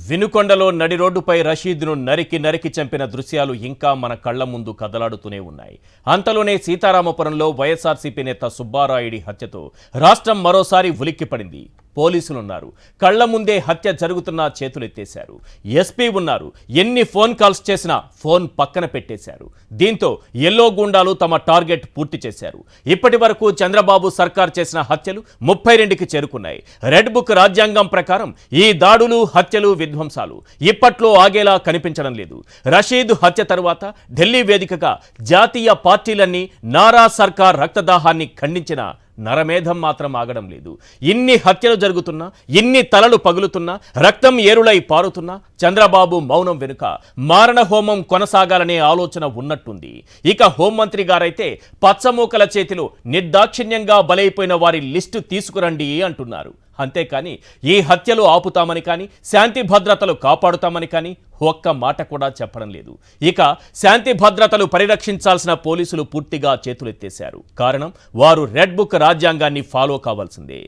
వినుకొండలో నడి రోడ్డుపై రషీద్ను నరికి చంపిన దృశ్యాలు ఇంకా మన కళ్ల ముందు కదలాడుతూనే ఉన్నాయి. అంతలోనే సీతారామపురంలో వైఎస్ఆర్సీపీ నేత సుబ్బారాయుడి హత్యతో రాష్ట్రం మరోసారి ఉలిక్కిపడింది. పోలీసులున్నారు, కళ్ల ముందే హత్య జరుగుతున్నా చేతులెత్తేశారు. ఎస్పీ ఉన్నారు, ఎన్ని ఫోన్ కాల్స్ చేసినా ఫోన్ పక్కన పెట్టేశారు. దీంతో ఎల్లో గూండాలు తమ టార్గెట్ పూర్తి చేశారు. ఇప్పటి వరకు చంద్రబాబు సర్కార్ చేసిన హత్యలు 32కి చేరుకున్నాయి. రెడ్ బుక్ రాజ్యాంగం ప్రకారం ఈ దాడులు, హత్యలు, విధ్వంసాలు ఇప్పట్లో ఆగేలా కనిపించడం లేదు. రషీద్ హత్య తరువాత ఢిల్లీ వేదికగా జాతీయ పార్టీలన్నీ నారా సర్కార్ రక్తదాహాన్ని ఖండించిన నరమేధం మాత్రం ఆగడం లేదు. ఇన్ని హత్యలు జరుగుతున్నా, ఇన్ని తలలు పగులుతున్నా, రక్తం ఏరులై పారుతున్నా చంద్రబాబు మౌనం వెనుక మారణ హోమం కొనసాగాలనే ఆలోచన ఉన్నట్టుంది. ఇక హోంమంత్రి గారైతే పచ్చమూకల చేతిలో నిర్దాక్షిణ్యంగా బలైపోయిన వారి లిస్టు తీసుకురండి అంటున్నారు. అంతేకాని ఈ హత్యలు ఆపుతామని కానీ, శాంతి భద్రతలు కాపాడుతామని కానీ ఒక్క మాట కూడా చెప్పడం లేదు. ఇక శాంతి భద్రతలు పరిరక్షించాల్సిన పోలీసులు పూర్తిగా చేతులెత్తేశారు. కారణం, వారు రెడ్ బుక్ రాజ్యాంగాన్ని ఫాలో కావాల్సిందే.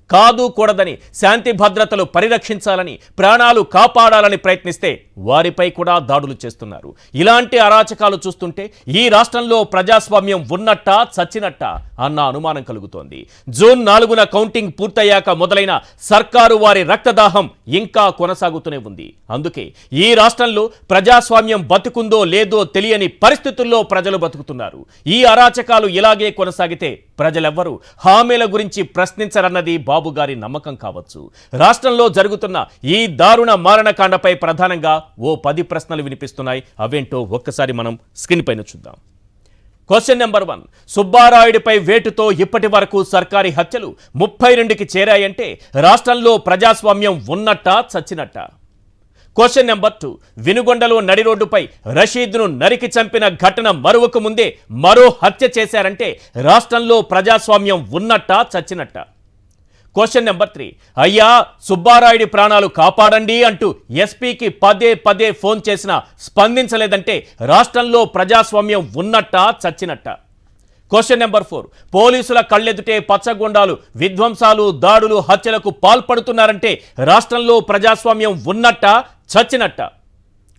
కాదు కూడదని, శాంతి భద్రతలు పరిరక్షించాలని, ప్రాణాలు కాపాడాలని ప్రయత్నిస్తే వారిపై కూడా దాడులు చేస్తున్నారు. ఇలాంటి అరాచకాలు చూస్తుంటే ఈ రాష్ట్రంలో ప్రజాస్వామ్యం ఉన్నట్టా చచ్చినట్టా అన్న అనుమానం కలుగుతోంది. జూన్ 4న కౌంటింగ్ పూర్తయ్యాక మొదలైన సర్కారు వారి రక్తదాహం ఇంకా కొనసాగుతూనే ఉంది. అందుకే ఈ రాష్ట్రంలో ప్రజాస్వామ్యం బతుకుందో లేదో తెలియని పరిస్థితుల్లో ప్రజలు బతుకుతున్నారు. ఈ అరాచకాలు ఇలాగే కొనసాగితే ప్రజలెవ్వరూ హామీల గురించి ప్రశ్నించరన్నది బాబు గారి నమ్మకం కావచ్చు. రాష్ట్రంలో జరుగుతున్న ఈ దారుణ మారణకాండపై ప్రధానంగా ఓ 10 ప్రశ్నలు వినిపిస్తున్నాయి. అవేంటో ఒక్కసారి మనం స్క్రీన్ పైన చూద్దాం. క్వశ్చన్ నెంబర్ 1, సుబ్బారాయుడిపై వేటుతో ఇప్పటి వరకు సర్కారీ హత్యలు 32కి చేరాయంటే రాష్ట్రంలో ప్రజాస్వామ్యం ఉన్నట్టా చచ్చినట్టా? క్వశ్చన్ నెంబర్ 2, వినుగొండలో నడి రోడ్డుపై రషీద్ను నరికి చంపిన ఘటన మరువకు ముందే మరో హత్య చేశారంటే రాష్ట్రంలో ప్రజాస్వామ్యం ఉన్నట్టా చచ్చినట్టా? క్వశ్చన్ నెంబర్ 3, అయ్యా సుబ్బారాయుడి ప్రాణాలు కాపాడండి అంటూ ఎస్పీకి పదే ఫోన్ చేసినా స్పందించలేదంటే రాష్ట్రంలో ప్రజాస్వామ్యం ఉన్నట్టా చచ్చినట్టా? క్వశ్చన్ నెంబర్ 4, పోలీసుల కళ్ళెదుటే పచ్చగొండాలు విధ్వంసాలు, దాడులు, హత్యలకు పాల్పడుతున్నారంటే రాష్ట్రంలో ప్రజాస్వామ్యం ఉన్నట్టా చచ్చినట్టా?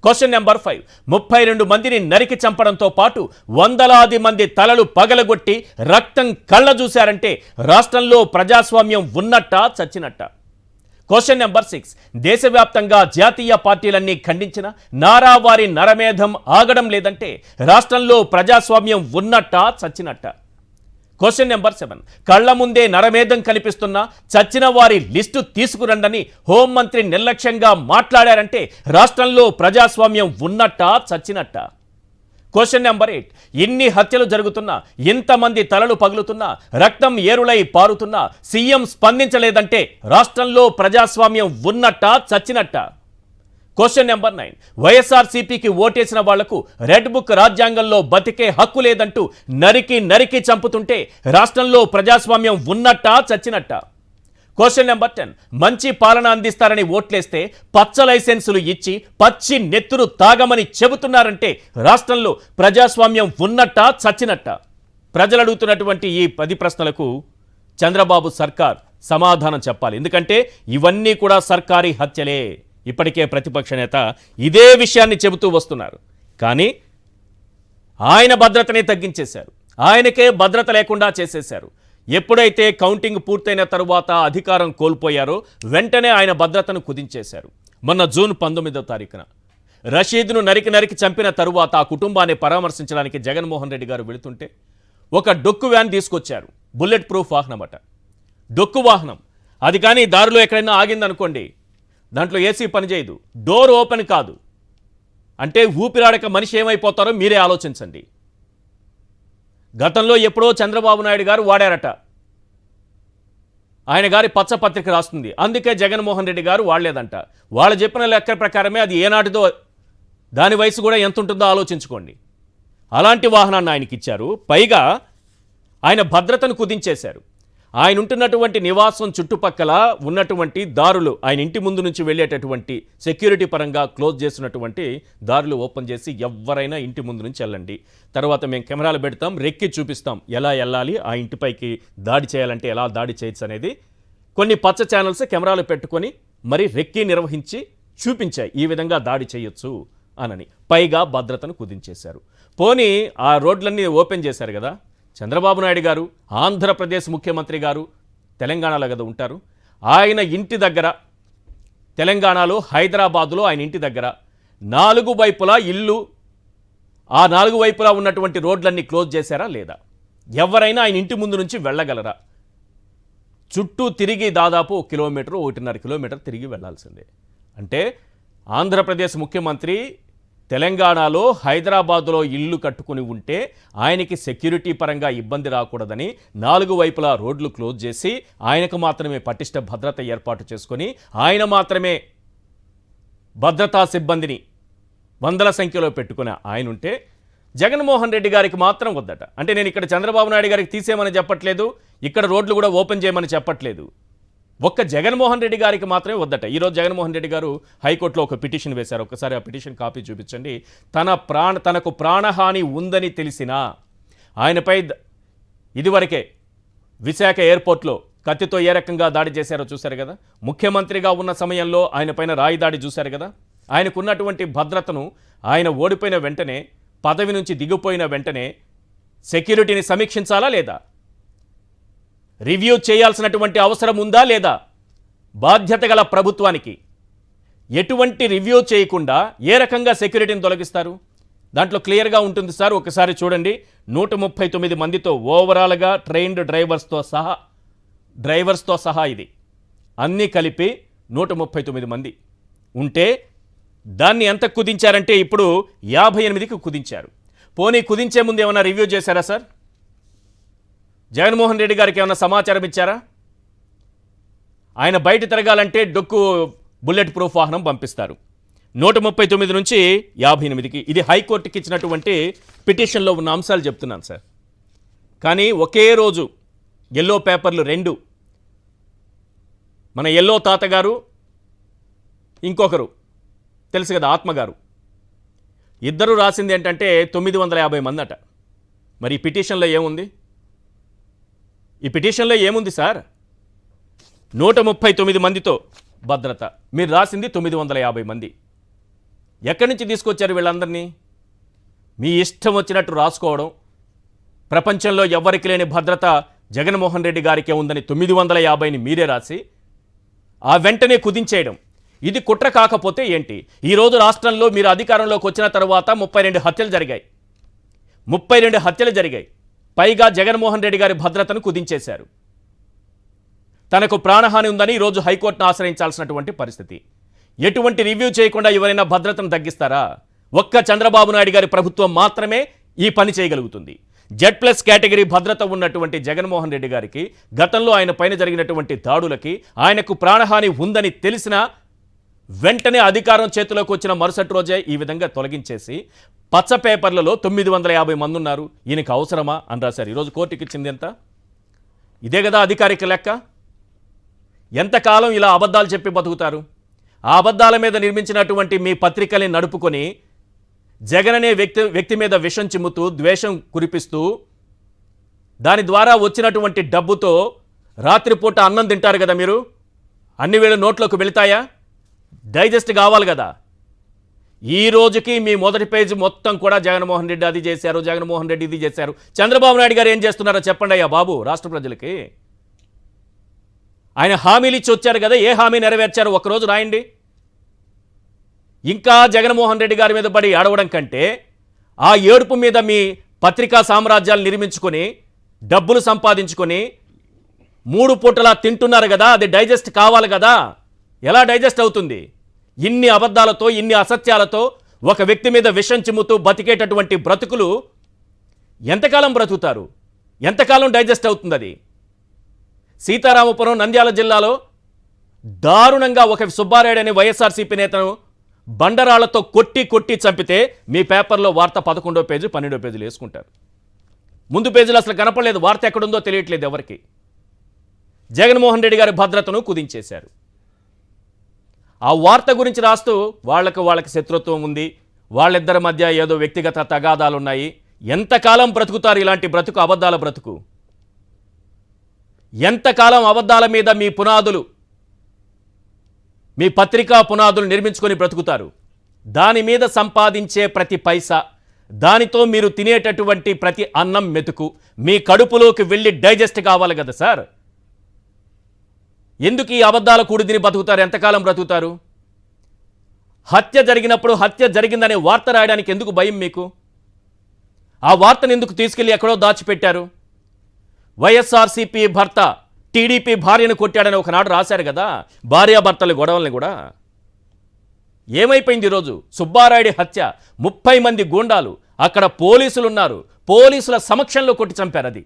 క్వశ్చన్ నెంబర్ 5, 32 మందిని నరికి చంపడంతో పాటు వందలాది మంది తలలు పగలగొట్టి రక్తం కళ్ళ చూశారంటే రాష్ట్రంలో ప్రజాస్వామ్యం ఉన్నట్టా చచ్చినట్టా? క్వశ్చన్ నెంబర్ 6, దేశవ్యాప్తంగా జాతీయ పార్టీలన్నీ ఖండించిన నారా వారి నరమేధం ఆగడం లేదంటే రాష్ట్రంలో ప్రజాస్వామ్యం ఉన్నట్టా చచ్చినట్టా? క్వశ్చన్ నెంబర్ 7, కళ్ల ముందే నరమేధం కనిపిస్తున్నా చచ్చిన వారి లిస్టు తీసుకురండని హోంమంత్రి నిర్లక్ష్యంగా మాట్లాడారంటే రాష్ట్రంలో ప్రజాస్వామ్యం ఉన్నట్టా చచ్చినట్టా? క్వశ్చన్ నెంబర్ 8, ఇన్ని హత్యలు జరుగుతున్నా, ఇంతమంది తలలు పగులుతున్నా, రక్తం ఏరులై పారుతున్నా సీఎం స్పందించలేదంటే రాష్ట్రంలో ప్రజాస్వామ్యం ఉన్నట్టా చచ్చినట్టా? క్వశ్చన్ నెంబర్ 9, వైఎస్ఆర్సీపీకి ఓటేసిన వాళ్లకు రెడ్ బుక్ రాజ్యాంగంలో బతికే హక్కు లేదంటూ నరికి చంపుతుంటే రాష్ట్రంలో ప్రజాస్వామ్యం ఉన్నట్టా చచ్చినట్టా? క్వశ్చన్ నెంబర్ 10, మంచి పాలన అందిస్తారని ఓట్లేస్తే పచ్చ లైసెన్సులు ఇచ్చి పచ్చి నెత్తురు తాగమని చెబుతున్నారంటే రాష్ట్రంలో ప్రజాస్వామ్యం ఉన్నట్టా చచ్చినట్టా? ప్రజలు అడుగుతున్నటువంటి ఈ 10 ప్రశ్నలకు చంద్రబాబు సర్కార్ సమాధానం చెప్పాలి. ఎందుకంటే ఇవన్నీ కూడా సర్కారీ హత్యలే. ఇప్పటికే ప్రతిపక్ష నేత ఇదే విషయాన్ని చెబుతూ వస్తున్నారు. కానీ ఆయన భద్రతనే తగ్గించేశారు, ఆయనకే భద్రత లేకుండా చేసేశారు. ఎప్పుడైతే కౌంటింగ్ పూర్తయిన తరువాత అధికారం కోల్పోయారో వెంటనే ఆయన భద్రతను కుదించేశారు. మొన్న జూన్ 19వ తారీఖున రషీద్ను నరికి చంపిన తరువాత ఆ కుటుంబాన్ని పరామర్శించడానికి జగన్మోహన్ రెడ్డి గారు వెళుతుంటే ఒక డొక్కు వ్యాన్ తీసుకొచ్చారు. బుల్లెట్ ప్రూఫ్ వాహనం అట, డొక్కు వాహనం. అది కానీ దారిలో ఎక్కడైనా ఆగిందనుకోండి, దాంట్లో ఏసీ పనిచేయదు, డోర్ ఓపెన్ కాదు అంటే ఊపిరాడక మనిషి ఏమైపోతారో మీరే ఆలోచించండి. గతంలో ఎప్పుడో చంద్రబాబు నాయుడు గారు వాడారట, ఆయన గారి పచ్చపత్రిక రాస్తుంది, అందుకే జగన్మోహన్ రెడ్డి గారు వాడలేదంట. వాళ్ళు చెప్పిన లెక్క ప్రకారమే అది ఏనాటిదో, దాని వయసు కూడా ఎంత ఉంటుందో ఆలోచించుకోండి. అలాంటి వాహనాన్ని ఆయనకి ఇచ్చారు. పైగా ఆయన భద్రతను కుదించేశారు. ఆయన ఉంటున్నటువంటి నివాసం చుట్టుపక్కల ఉన్నటువంటి దారులు, ఆయన ఇంటి ముందు నుంచి వెళ్ళేటటువంటి సెక్యూరిటీ పరంగా క్లోజ్ చేసినటువంటి దారులు ఓపెన్ చేసి ఎవరైనా ఇంటి ముందు నుంచి వెళ్ళండి, తర్వాత మేము కెమెరాలు పెడతాం, రెక్కి చూపిస్తాం ఎలా వెళ్ళాలి, ఆ ఇంటిపైకి దాడి చేయాలంటే ఎలా దాడి చేయొచ్చు అనేది కొన్ని పచ్చ ఛానల్స్ కెమెరాలు పెట్టుకొని మరి రెక్కి నిర్వహించి చూపించాయి ఈ విధంగా దాడి చేయొచ్చు అనని. పైగా భద్రతను కుదించేశారు. పోనీ ఆ రోడ్లన్నీ ఓపెన్ చేశారు కదా, చంద్రబాబు నాయుడు గారు ఆంధ్రప్రదేశ్ ముఖ్యమంత్రి గారు తెలంగాణలో కదా ఉంటారు, ఆయన ఇంటి దగ్గర తెలంగాణలో హైదరాబాదులో ఆయన ఇంటి దగ్గర 4 వైపులా ఇల్లు, ఆ 4 వైపులా ఉన్నటువంటి రోడ్లన్నీ క్లోజ్ చేశారా లేదా? ఎవరైనా ఆయన ఇంటి ముందు నుంచి వెళ్ళగలరా? చుట్టూ తిరిగి దాదాపు 1 కిలోమీటర్ 1.5 కిలోమీటర్ తిరిగి వెళ్లాల్సిందే. అంటే ఆంధ్రప్రదేశ్ ముఖ్యమంత్రి తెలంగాణలో హైదరాబాదులో ఇల్లు కట్టుకుని ఉంటే ఆయనకి సెక్యూరిటీ పరంగా ఇబ్బంది రాకూడదని 4 వైపులా రోడ్లు క్లోజ్ చేసి ఆయనకు మాత్రమే పటిష్ట భద్రత ఏర్పాటు చేసుకొని ఆయన మాత్రమే భద్రతా సిబ్బందిని వందల సంఖ్యలో పెట్టుకుని ఆయన ఉంటే జగన్మోహన్ రెడ్డి గారికి మాత్రం వద్దట. అంటే నేను ఇక్కడ చంద్రబాబు నాయుడు గారికి తీసేయమని చెప్పట్లేదు, ఇక్కడ రోడ్లు కూడా ఓపెన్ చేయమని చెప్పట్లేదు, ఒక్క జగన్మోహన్ రెడ్డి గారికి మాత్రమే వద్దట. ఈరోజు జగన్మోహన్ రెడ్డి గారు హైకోర్టులో ఒక పిటిషన్ వేశారు. ఒకసారి ఆ పిటిషన్ కాపీ చూపించండి. తనకు ప్రాణహాని ఉందని తెలిసినా ఆయనపై ఇదివరకే విశాఖ ఎయిర్పోర్ట్లో కత్తితో ఏ రకంగా దాడి చేశారో చూశారు కదా, ముఖ్యమంత్రిగా ఉన్న సమయంలో ఆయన పైన రాయి దాడి చూశారు కదా, ఆయనకున్నటువంటి భద్రతను ఆయన ఓడిపోయిన వెంటనే, పదవి నుంచి దిగిపోయిన వెంటనే సెక్యూరిటీని సమీక్షించాలా లేదా? రివ్యూ చేయాల్సినటువంటి అవసరం ఉందా లేదా? బాధ్యత గల ప్రభుత్వానికి ఎటువంటి రివ్యూ చేయకుండా ఏ రకంగా సెక్యూరిటీని తొలగిస్తారు? దాంట్లో క్లియర్గా ఉంటుంది సార్, ఒకసారి చూడండి. 139 మందితో ఓవరాల్గా ట్రైన్డ్ డ్రైవర్స్తో సహా ఇది అన్నీ కలిపి 139 మంది ఉంటే దాన్ని ఎంత కుదించారంటే ఇప్పుడు 58కి కుదించారు. పోనీ కుదించే ముందు ఏమైనా రివ్యూ చేశారా సార్? జగన్మోహన్ రెడ్డి గారికి ఏమైనా సమాచారం ఇచ్చారా? ఆయన బయట తిరగాలంటే డొక్కు బుల్లెట్ ప్రూఫ్ వాహనం పంపిస్తారు. 139 నుంచి 58కి ఇది హైకోర్టుకి ఇచ్చినటువంటి పిటిషన్లో ఉన్న అంశాలు చెప్తున్నాను సార్. కానీ ఒకే రోజు ఎల్లో పేపర్లు 2, మన ఎల్లో తాతగారు, ఇంకొకరు తెలుసు కదా ఆత్మగారు, ఇద్దరు రాసింది ఏంటంటే 950 మంది అట. మరి ఈ పిటిషన్లో ఏముంది? ఈ పిటిషన్లో ఏముంది సార్? 139 మందితో భద్రత, మీరు రాసింది 950 మంది. ఎక్కడి నుంచి తీసుకొచ్చారు వీళ్ళందరినీ? మీ ఇష్టం వచ్చినట్టు రాసుకోవడం, ప్రపంచంలో ఎవరికి లేని భద్రత జగన్మోహన్ రెడ్డి గారికే ఉందని 950ని మీరే రాసి ఆ వెంటనే కుదించేయడం, ఇది కుట్ర కాకపోతే ఏంటి? ఈరోజు రాష్ట్రంలో మీరు అధికారంలోకి వచ్చిన తర్వాత 32 హత్యలు జరిగాయి. 32 హత్యలు జరిగాయి. పైగా జగన్మోహన్ రెడ్డి గారి భద్రతను కుదించేశారు. తనకు ప్రాణహాని ఉందని ఈరోజు హైకోర్టును ఆశ్రయించాల్సినటువంటి పరిస్థితి. ఎటువంటి రివ్యూ చేయకుండా ఎవరైనా భద్రతను తగ్గిస్తారా? ఒక్క చంద్రబాబు నాయుడు గారి ప్రభుత్వం మాత్రమే ఈ పని చేయగలుగుతుంది. Z+ కేటగిరీ భద్రత ఉన్నటువంటి జగన్మోహన్ రెడ్డి గారికి గతంలో ఆయన పైన జరిగినటువంటి దాడులకి ఆయనకు ప్రాణహాని ఉందని తెలిసినా వెంటనే అధికారం చేతిలోకి వచ్చిన మరుసటి రోజే ఈ విధంగా తొలగించేసి పచ్చ పేపర్లలో 950 మంది ఉన్నారు, ఈయనకు అవసరమా అని రాశారు. ఈరోజు కోర్టుకి ఇచ్చింది ఎంత? ఇదే కదా అధికారిక లెక్క. ఎంతకాలం ఇలా అబద్ధాలు చెప్పి బతుకుతారు? ఆ అబద్ధాల మీద నిర్మించినటువంటి మీ పత్రికల్ని నడుపుకొని జగన్ అనే వ్యక్తి మీద విషం చిమ్ముతూ ద్వేషం కురిపిస్తూ దాని ద్వారా వచ్చినటువంటి డబ్బుతో రాత్రిపూట అన్నం తింటారు కదా మీరు. అన్ని వేళ నోట్లోకి వెళతాయా? డైజెస్ట్ కావాలి కదా. ఈ రోజుకి మీ మొదటి పేజీ మొత్తం కూడా జగన్మోహన్ రెడ్డి అది చేశారు, జగన్మోహన్ రెడ్డి ఇది చేశారు. చంద్రబాబు నాయుడు గారు ఏం చేస్తున్నారో చెప్పండి అయ్యా బాబు రాష్ట్ర ప్రజలకి. ఆయన హామీలు ఇచ్చి వచ్చారు కదా, ఏ హామీ నెరవేర్చారు ఒక్కరోజు రాయండి. ఇంకా జగన్మోహన్ రెడ్డి గారి మీద పడి అడవడం కంటే ఆ ఏడుపు మీద మీ పత్రికా సామ్రాజ్యాలు నిర్మించుకొని డబ్బులు సంపాదించుకొని 3 పూటలా తింటున్నారు కదా, అది డైజెస్ట్ కావాలి కదా. ఎలా డైజెస్ట్ అవుతుంది? ఇన్ని అబద్ధాలతో, ఇన్ని అసత్యాలతో ఒక వ్యక్తి మీద విషం చిమ్ముతూ బతికేటటువంటి బ్రతుకులు ఎంతకాలం బ్రతుకుతారు? ఎంతకాలం డైజెస్ట్ అవుతుంది? అది సీతారామపురం నంద్యాల జిల్లాలో దారుణంగా ఒక సుబ్బారాయుడు అనే వైఎస్ఆర్సీపీ నేతను బండరాళ్లతో కొట్టి చంపితే మీ పేపర్లో వార్త 11వ పేజీ 12వ పేజీలు వేసుకుంటారు. ముందు పేజీలో అసలు కనపడలేదు, వార్త ఎక్కడుందో తెలియట్లేదు ఎవరికి. జగన్మోహన్ రెడ్డి గారి భద్రతను కుదించేశారు. ఆ వార్త గురించి రాస్తూ వాళ్ళకి శత్రుత్వం ఉంది, వాళ్ళిద్దరి మధ్య ఏదో వ్యక్తిగత తగాదాలు ఉన్నాయి. ఎంతకాలం బ్రతుకుతారు ఇలాంటి బ్రతుకు? అబద్ధాల బ్రతుకు. ఎంతకాలం అబద్ధాల మీద మీ పునాదులు మీ పత్రికా పునాదులు నిర్మించుకొని బ్రతుకుతారు. దాని మీద సంపాదించే ప్రతి పైసా, దానితో మీరు తినేటటువంటి ప్రతి అన్నం మెతుకు మీ కడుపులోకి వెళ్ళి డైజెస్ట్ కావాలి కదా సార్. ఎందుకు ఈ అబద్ధాల కూడిదిని బతుకుతారు? ఎంతకాలం బ్రతుకుతారు? హత్య జరిగినప్పుడు హత్య జరిగిందనే వార్త రాయడానికి ఎందుకు భయం మీకు? ఆ వార్తను ఎందుకు తీసుకెళ్లి ఎక్కడో దాచిపెట్టారు? వైఎస్ఆర్సీపీ భర్త టీడీపీ భార్యను కొట్టాడని ఒకనాడు రాశారు కదా, భార్యాభర్తల గొడవల్ని కూడా. ఏమైపోయింది ఈరోజు? సుబ్బారాయుడి హత్య, 30 మంది గూండాలు, అక్కడ పోలీసులు ఉన్నారు, పోలీసుల సమక్షంలో కొట్టి చంపారు. అది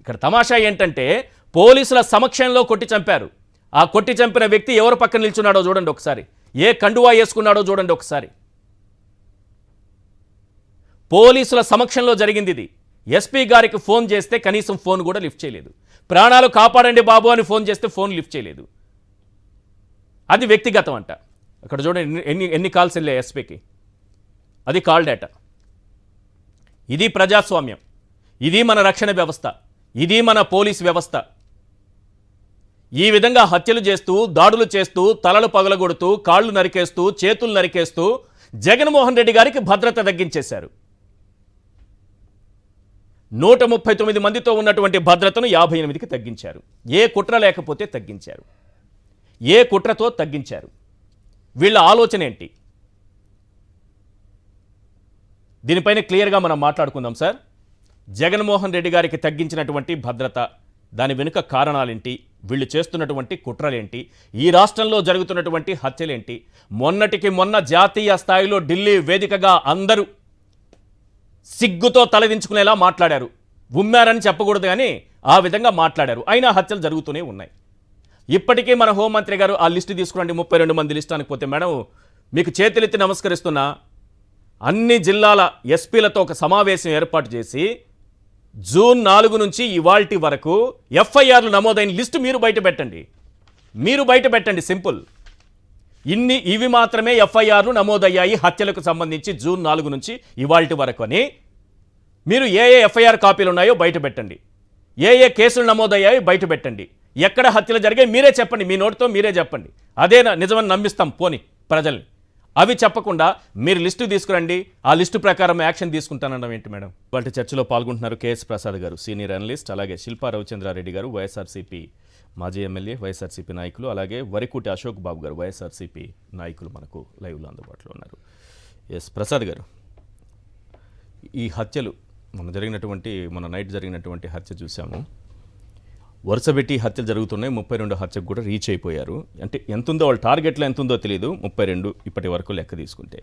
ఇక్కడ తమాషా ఏంటంటే పోలీసుల సమక్షంలో కొట్టి చంపారు. ఆ కొట్టి చంపిన వ్యక్తి ఎవరు పక్కన నిల్చున్నాడో చూడండి ఒకసారి, ఏ కండువా వేసుకున్నాడో చూడండి ఒకసారి. పోలీసుల సమక్షంలో జరిగింది ఇది. ఎస్పీ గారికి ఫోన్ చేస్తే కనీసం ఫోన్ కూడా లిఫ్ట్ చేయలేదు. ప్రాణాలు కాపాడండి బాబు అని ఫోన్ చేస్తే ఫోన్ లిఫ్ట్ చేయలేదు. అది వ్యక్తిగతం అంట. అక్కడ చూడండి ఎన్ని కాల్స్ వెళ్ళాయి ఎస్పీకి, అది కాల్ డేటా. ఇది ప్రజాస్వామ్యం, ఇది మన రక్షణ వ్యవస్థ, ఇది మన పోలీస్ వ్యవస్థ. ఈ విధంగా హత్యలు చేస్తూ, దాడులు చేస్తూ, తలలు పగలగొడుతూ, కాళ్ళు నరికేస్తూ, చేతులు నరికేస్తూ జగన్మోహన్ రెడ్డి గారికి భద్రత తగ్గించేశారు. 139 మందితో ఉన్నటువంటి భద్రతను 58కి తగ్గించారు. ఏ కుట్ర లేకపోతే తగ్గించారు, ఏ కుట్రతో తగ్గించారు? వీళ్ళ ఆలోచన ఏంటి? దీనిపైన క్లియర్గా మనం మాట్లాడుకుందాం సార్. జగన్మోహన్ రెడ్డి గారికి తగ్గించినటువంటి భద్రత, దాని వెనుక కారణాలేంటి? వీళ్ళు చేస్తున్నటువంటి కుట్రలేంటి? ఈ రాష్ట్రంలో జరుగుతున్నటువంటి హత్యలేంటి? మొన్నటికి మొన్న జాతీయ స్థాయిలో ఢిల్లీ వేదికగా అందరూ సిగ్గుతో తలదించుకునేలా మాట్లాడారు. ఉమ్మారని చెప్పకూడదు కానీ ఆ విధంగా మాట్లాడారు. అయినా హత్యలు జరుగుతూనే ఉన్నాయి. ఇప్పటికీ మన హోంమంత్రి గారు ఆ లిస్టు తీసుకురండి, 32 మంది లిస్టు అనుకోతే మేడం మీకు చేతులెత్తి నమస్కరిస్తున్నా. అన్ని జిల్లాల ఎస్పీలతో ఒక సమావేశం ఏర్పాటు చేసి జూన్ 4 నుంచి ఇవాల్టి వరకు ఎఫ్ఐఆర్లు నమోదైన లిస్టు మీరు బయట పెట్టండి. మీరు బయట పెట్టండి, సింపుల్. ఇవి మాత్రమే ఎఫ్ఐఆర్లు నమోదయ్యాయి హత్యలకు సంబంధించి జూన్ 4 నుంచి ఇవాల్టి వరకు అని మీరు ఏ ఎఫ్ఐఆర్ కాపీలు ఉన్నాయో బయట పెట్టండి. ఏ కేసులు నమోదయ్యాయో బయట పెట్టండి. ఎక్కడ హత్యలు జరిగాయి మీరే చెప్పండి, మీ నోటితో మీరే చెప్పండి. అదే నిజమని నమ్మిస్తాం పోని ప్రజల్ని. అవి చెప్పకుండా మీరు లిస్టు తీసుకురండి, ఆ లిస్టు ప్రకారం యాక్షన్ తీసుకుంటానడం ఏంటి మేడం? వాటి చర్చలో పాల్గొంటున్నారు కేఎస్ ప్రసాద్ గారు, సీనియర్ అనలిస్ట్, అలాగే శిల్పా రవిచంద్రారెడ్డి గారు, వైఎస్ఆర్సీపీ మాజీ ఎమ్మెల్యే, వైఎస్ఆర్సీపీ నాయకులు, అలాగే వరికుటి అశోక్ బాబు గారు, వైఎస్ఆర్సీపీ నాయకులు మనకు లైవ్లో అందుబాటులో ఉన్నారు. ఎస్ ప్రసాద్ గారు, ఈ హత్యలు మొన్న నైట్ జరిగినటువంటి హత్య చూసాము. వరుసపెట్టి హత్యలు జరుగుతున్నాయి. 32 హత్యకు కూడా రీచ్ అయిపోయారు. అంటే ఎంతుందో వాళ్ళ టార్గెట్లో ఎంతుందో తెలియదు, 32 ఇప్పటి వరకు లెక్క తీసుకుంటే.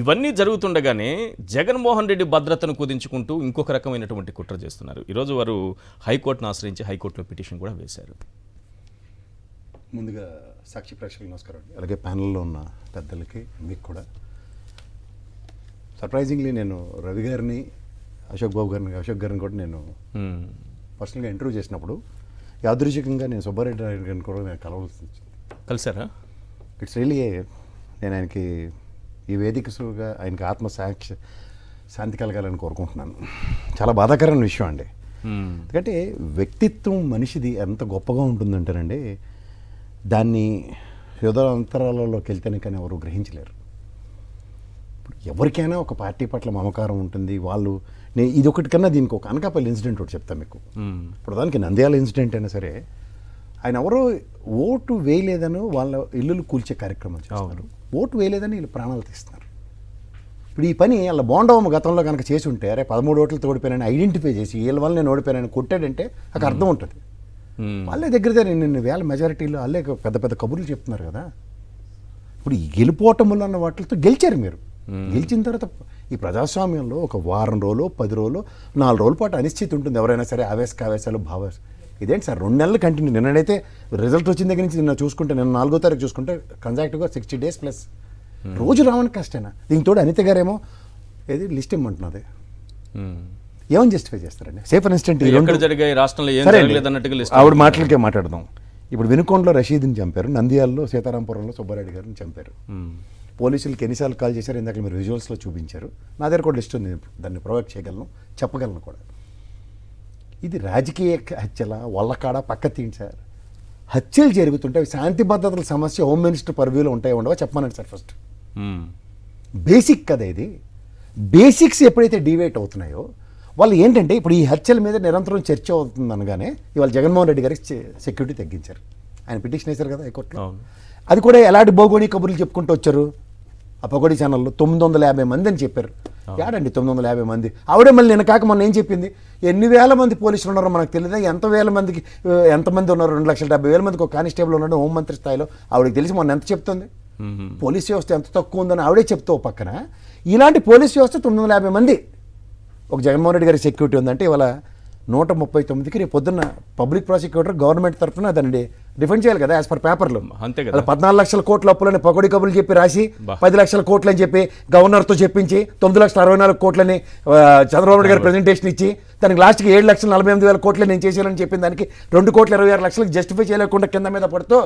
ఇవన్నీ జరుగుతుండగానే జగన్మోహన్ రెడ్డి భద్రతను కుదించుకుంటూ ఇంకొక రకమైనటువంటి కుట్ర చేస్తున్నారు. ఈరోజు వారు హైకోర్టును ఆశ్రయించి హైకోర్టులో పిటిషన్ కూడా వేశారు. ముందుగా సాక్షి ప్రేక్షకులకు నమస్కారం అండి, అలాగే ప్యానల్లో ఉన్న పెద్దలకి మీకు కూడా. సర్ప్రైజింగ్లీ నేను రవి గారిని, అశోక్ గారిని కూడా నేను పర్సనల్గా ఇంటర్వ్యూ చేసినప్పుడు యాదృచ్ఛికంగా నేను సుబ్బారెడ్డి గారిని కూడా నేను కలవాల్సి వచ్చింది. కలిసారా? ఇట్స్ రియలీ, నేను ఆయనకి ఈ వేదికగా ఆయనకి శాంతి కలగాలని కోరుకుంటున్నాను. చాలా బాధాకరమైన విషయం అండి. ఎందుకంటే వ్యక్తిత్వం మనిషిది ఎంత గొప్పగా ఉంటుందంటేనండి, దాన్ని హృదయాంతరాలలోకి వెళ్తేనే కానీ ఎవరు గ్రహించలేరు. ఇప్పుడు ఎవరికైనా ఒక పార్టీ పట్ల మమకారం ఉంటుంది. వాళ్ళు ఇది ఒకటి కన్నా దీనికి ఒక అనకాపల్లి ఇన్సిడెంట్ ఒకటి చెప్తాను మీకు. ఇప్పుడు దానికి నంద్యాల ఇన్సిడెంట్ అయినా సరే, ఆయన ఎవరో ఓటు వేయలేదని వాళ్ళ ఇల్లులు కూల్చే కార్యక్రమం చేస్తున్నారు. ఓటు వేయలేదని వీళ్ళు ప్రాణాలు తీస్తున్నారు. ఇప్పుడు ఈ పని వాళ్ళ బోండవమ్మ గతంలో కనుక చేసి ఉంటే, అరే 13 ఓట్లతో ఓడిపోయానని ఐడెంటిఫై చేసి వీళ్ళ వల్ల నేను ఓడిపోయానని కొట్టాడంటే నాకు అర్థం ఉంటుంది. వాళ్ళే దగ్గర నిన్ను వేల మెజారిటీలో వాళ్ళే పెద్ద పెద్ద కబుర్లు చెప్తున్నారు కదా. ఇప్పుడు ఈ గెలుపోటములు అన్న వాటితో గెలిచారు మీరు. గెలిచిన తర్వాత ఈ ప్రజాస్వామ్యంలో ఒక వారం రోజులు, 10 రోజులు, 4 రోజుల పాటు అనిశ్చితి ఉంటుంది. ఎవరైనా సరే ఆవేశాలు ఇదేంటి సార్ 2 నెలలు కంటిన్యూ. నిన్నైతే రిజల్ట్ వచ్చిన దగ్గర నుంచి నిన్న చూసుకుంటే, నిన్న 4వ తారీఖు చూసుకుంటే కన్జాక్టివ్గా 60 days ప్లస్ రోజు రావడానికి కష్టేనా? దీనికి తోడు అనిత గారేమో ఏది లిస్ట్ ఇమ్మంటున్నది. ఏమని జస్టిఫై చేస్తారండి? సేఫ్ ఇన్స్టెంట్ ఆవిడ మాటలకే మాట్లాడదాం. ఇప్పుడు వినుకొండలో రషీద్ని చంపారు, నంద్యాలలో సీతారాంపురంలో సుబ్బారెడ్డి గారిని చంపారు. పోలీసులకి ఎన్నిసార్లు కాల్ చేశారు ఇందాక మీరు విజువల్స్లో చూపించారు. నా దగ్గర కూడా లిస్ట్ ఉంది, దాన్ని ప్రొవైడ్ చేయగలను, చెప్పగలను కూడా. ఇది రాజకీయ హత్యల వల్లకాడ పక్క తీయండి సార్. హత్యలు జరుగుతుంటే అవి శాంతి భద్రతల సమస్య హోమ్ మినిస్టర్ పర్వ్యూలో ఉంటాయి ఉండవా చెప్పమనండి సార్ ఫస్ట్. బేసిక్ కదా ఇది. బేసిక్స్ ఎప్పుడైతే డివేట్ అవుతున్నాయో వాళ్ళు ఏంటంటే ఇప్పుడు ఈ హత్యల మీద నిరంతరం చర్చ అవుతుంది అనగానే ఇవాళ జగన్మోహన్ రెడ్డి గారికి సెక్యూరిటీ తగ్గించారు. ఆయన పిటిషన్ వేశారు కదా హైకోర్టులో. అది కూడా ఎలాంటి భౌగోళిక కబుర్లు చెప్పుకుంటూ వచ్చారు ఆ పకోడీ ఛానల్లో. 950 మంది అని చెప్పారు. ఏడండి 950 మంది? ఆవిడే మళ్ళీ నిన్న కాక మొన్న ఏం చెప్పింది, ఎన్ని వేల మంది పోలీసులు ఉన్నారో మనకు తెలియదా, ఎంతమంది ఉన్నారు, 2,70,000 మందికి ఒక కానిస్టేబుల్ ఉన్నాడు హోంమంత్రి స్థాయిలో. ఆవిడకి తెలిసి మొన్న ఎంత చెప్తుంది, పోలీస్ వ్యవస్థ ఎంత తక్కువ ఉందని ఆవిడే చెప్తూ పక్కన ఇలాంటి పోలీస్ వ్యవస్థ 950 మంది ఒక జగన్మోహన్ రెడ్డి గారి సెక్యూరిటీ ఉందంటే ఇవాళ 139కి రేపు పొద్దున్న పబ్లిక్ ప్రాసిక్యూటర్ గవర్నమెంట్ తరఫున దాన్ని డిఫెండ్ చేయాలి కదా యాజ్ పర్ పేపర్లో. అంతే కదా. 14 లక్షల కోట్ల అప్పులని పకోడీ కబుర్లు చెప్పి రాసి 10 లక్షల కోట్లు అని చెప్పి గవర్నర్తో చెప్పించి 9,64 కోట్లని చంద్రబాబు నాయుడు గారు ప్రెజెంటేషన్ ఇచ్చి దానికి లాస్ట్కి 7,48,000 కోట్లు నేను చేశానని చెప్పిన దానికి 2,26,00,000 జస్టిఫై చేయలేకుండా కింద మీద పడుతూ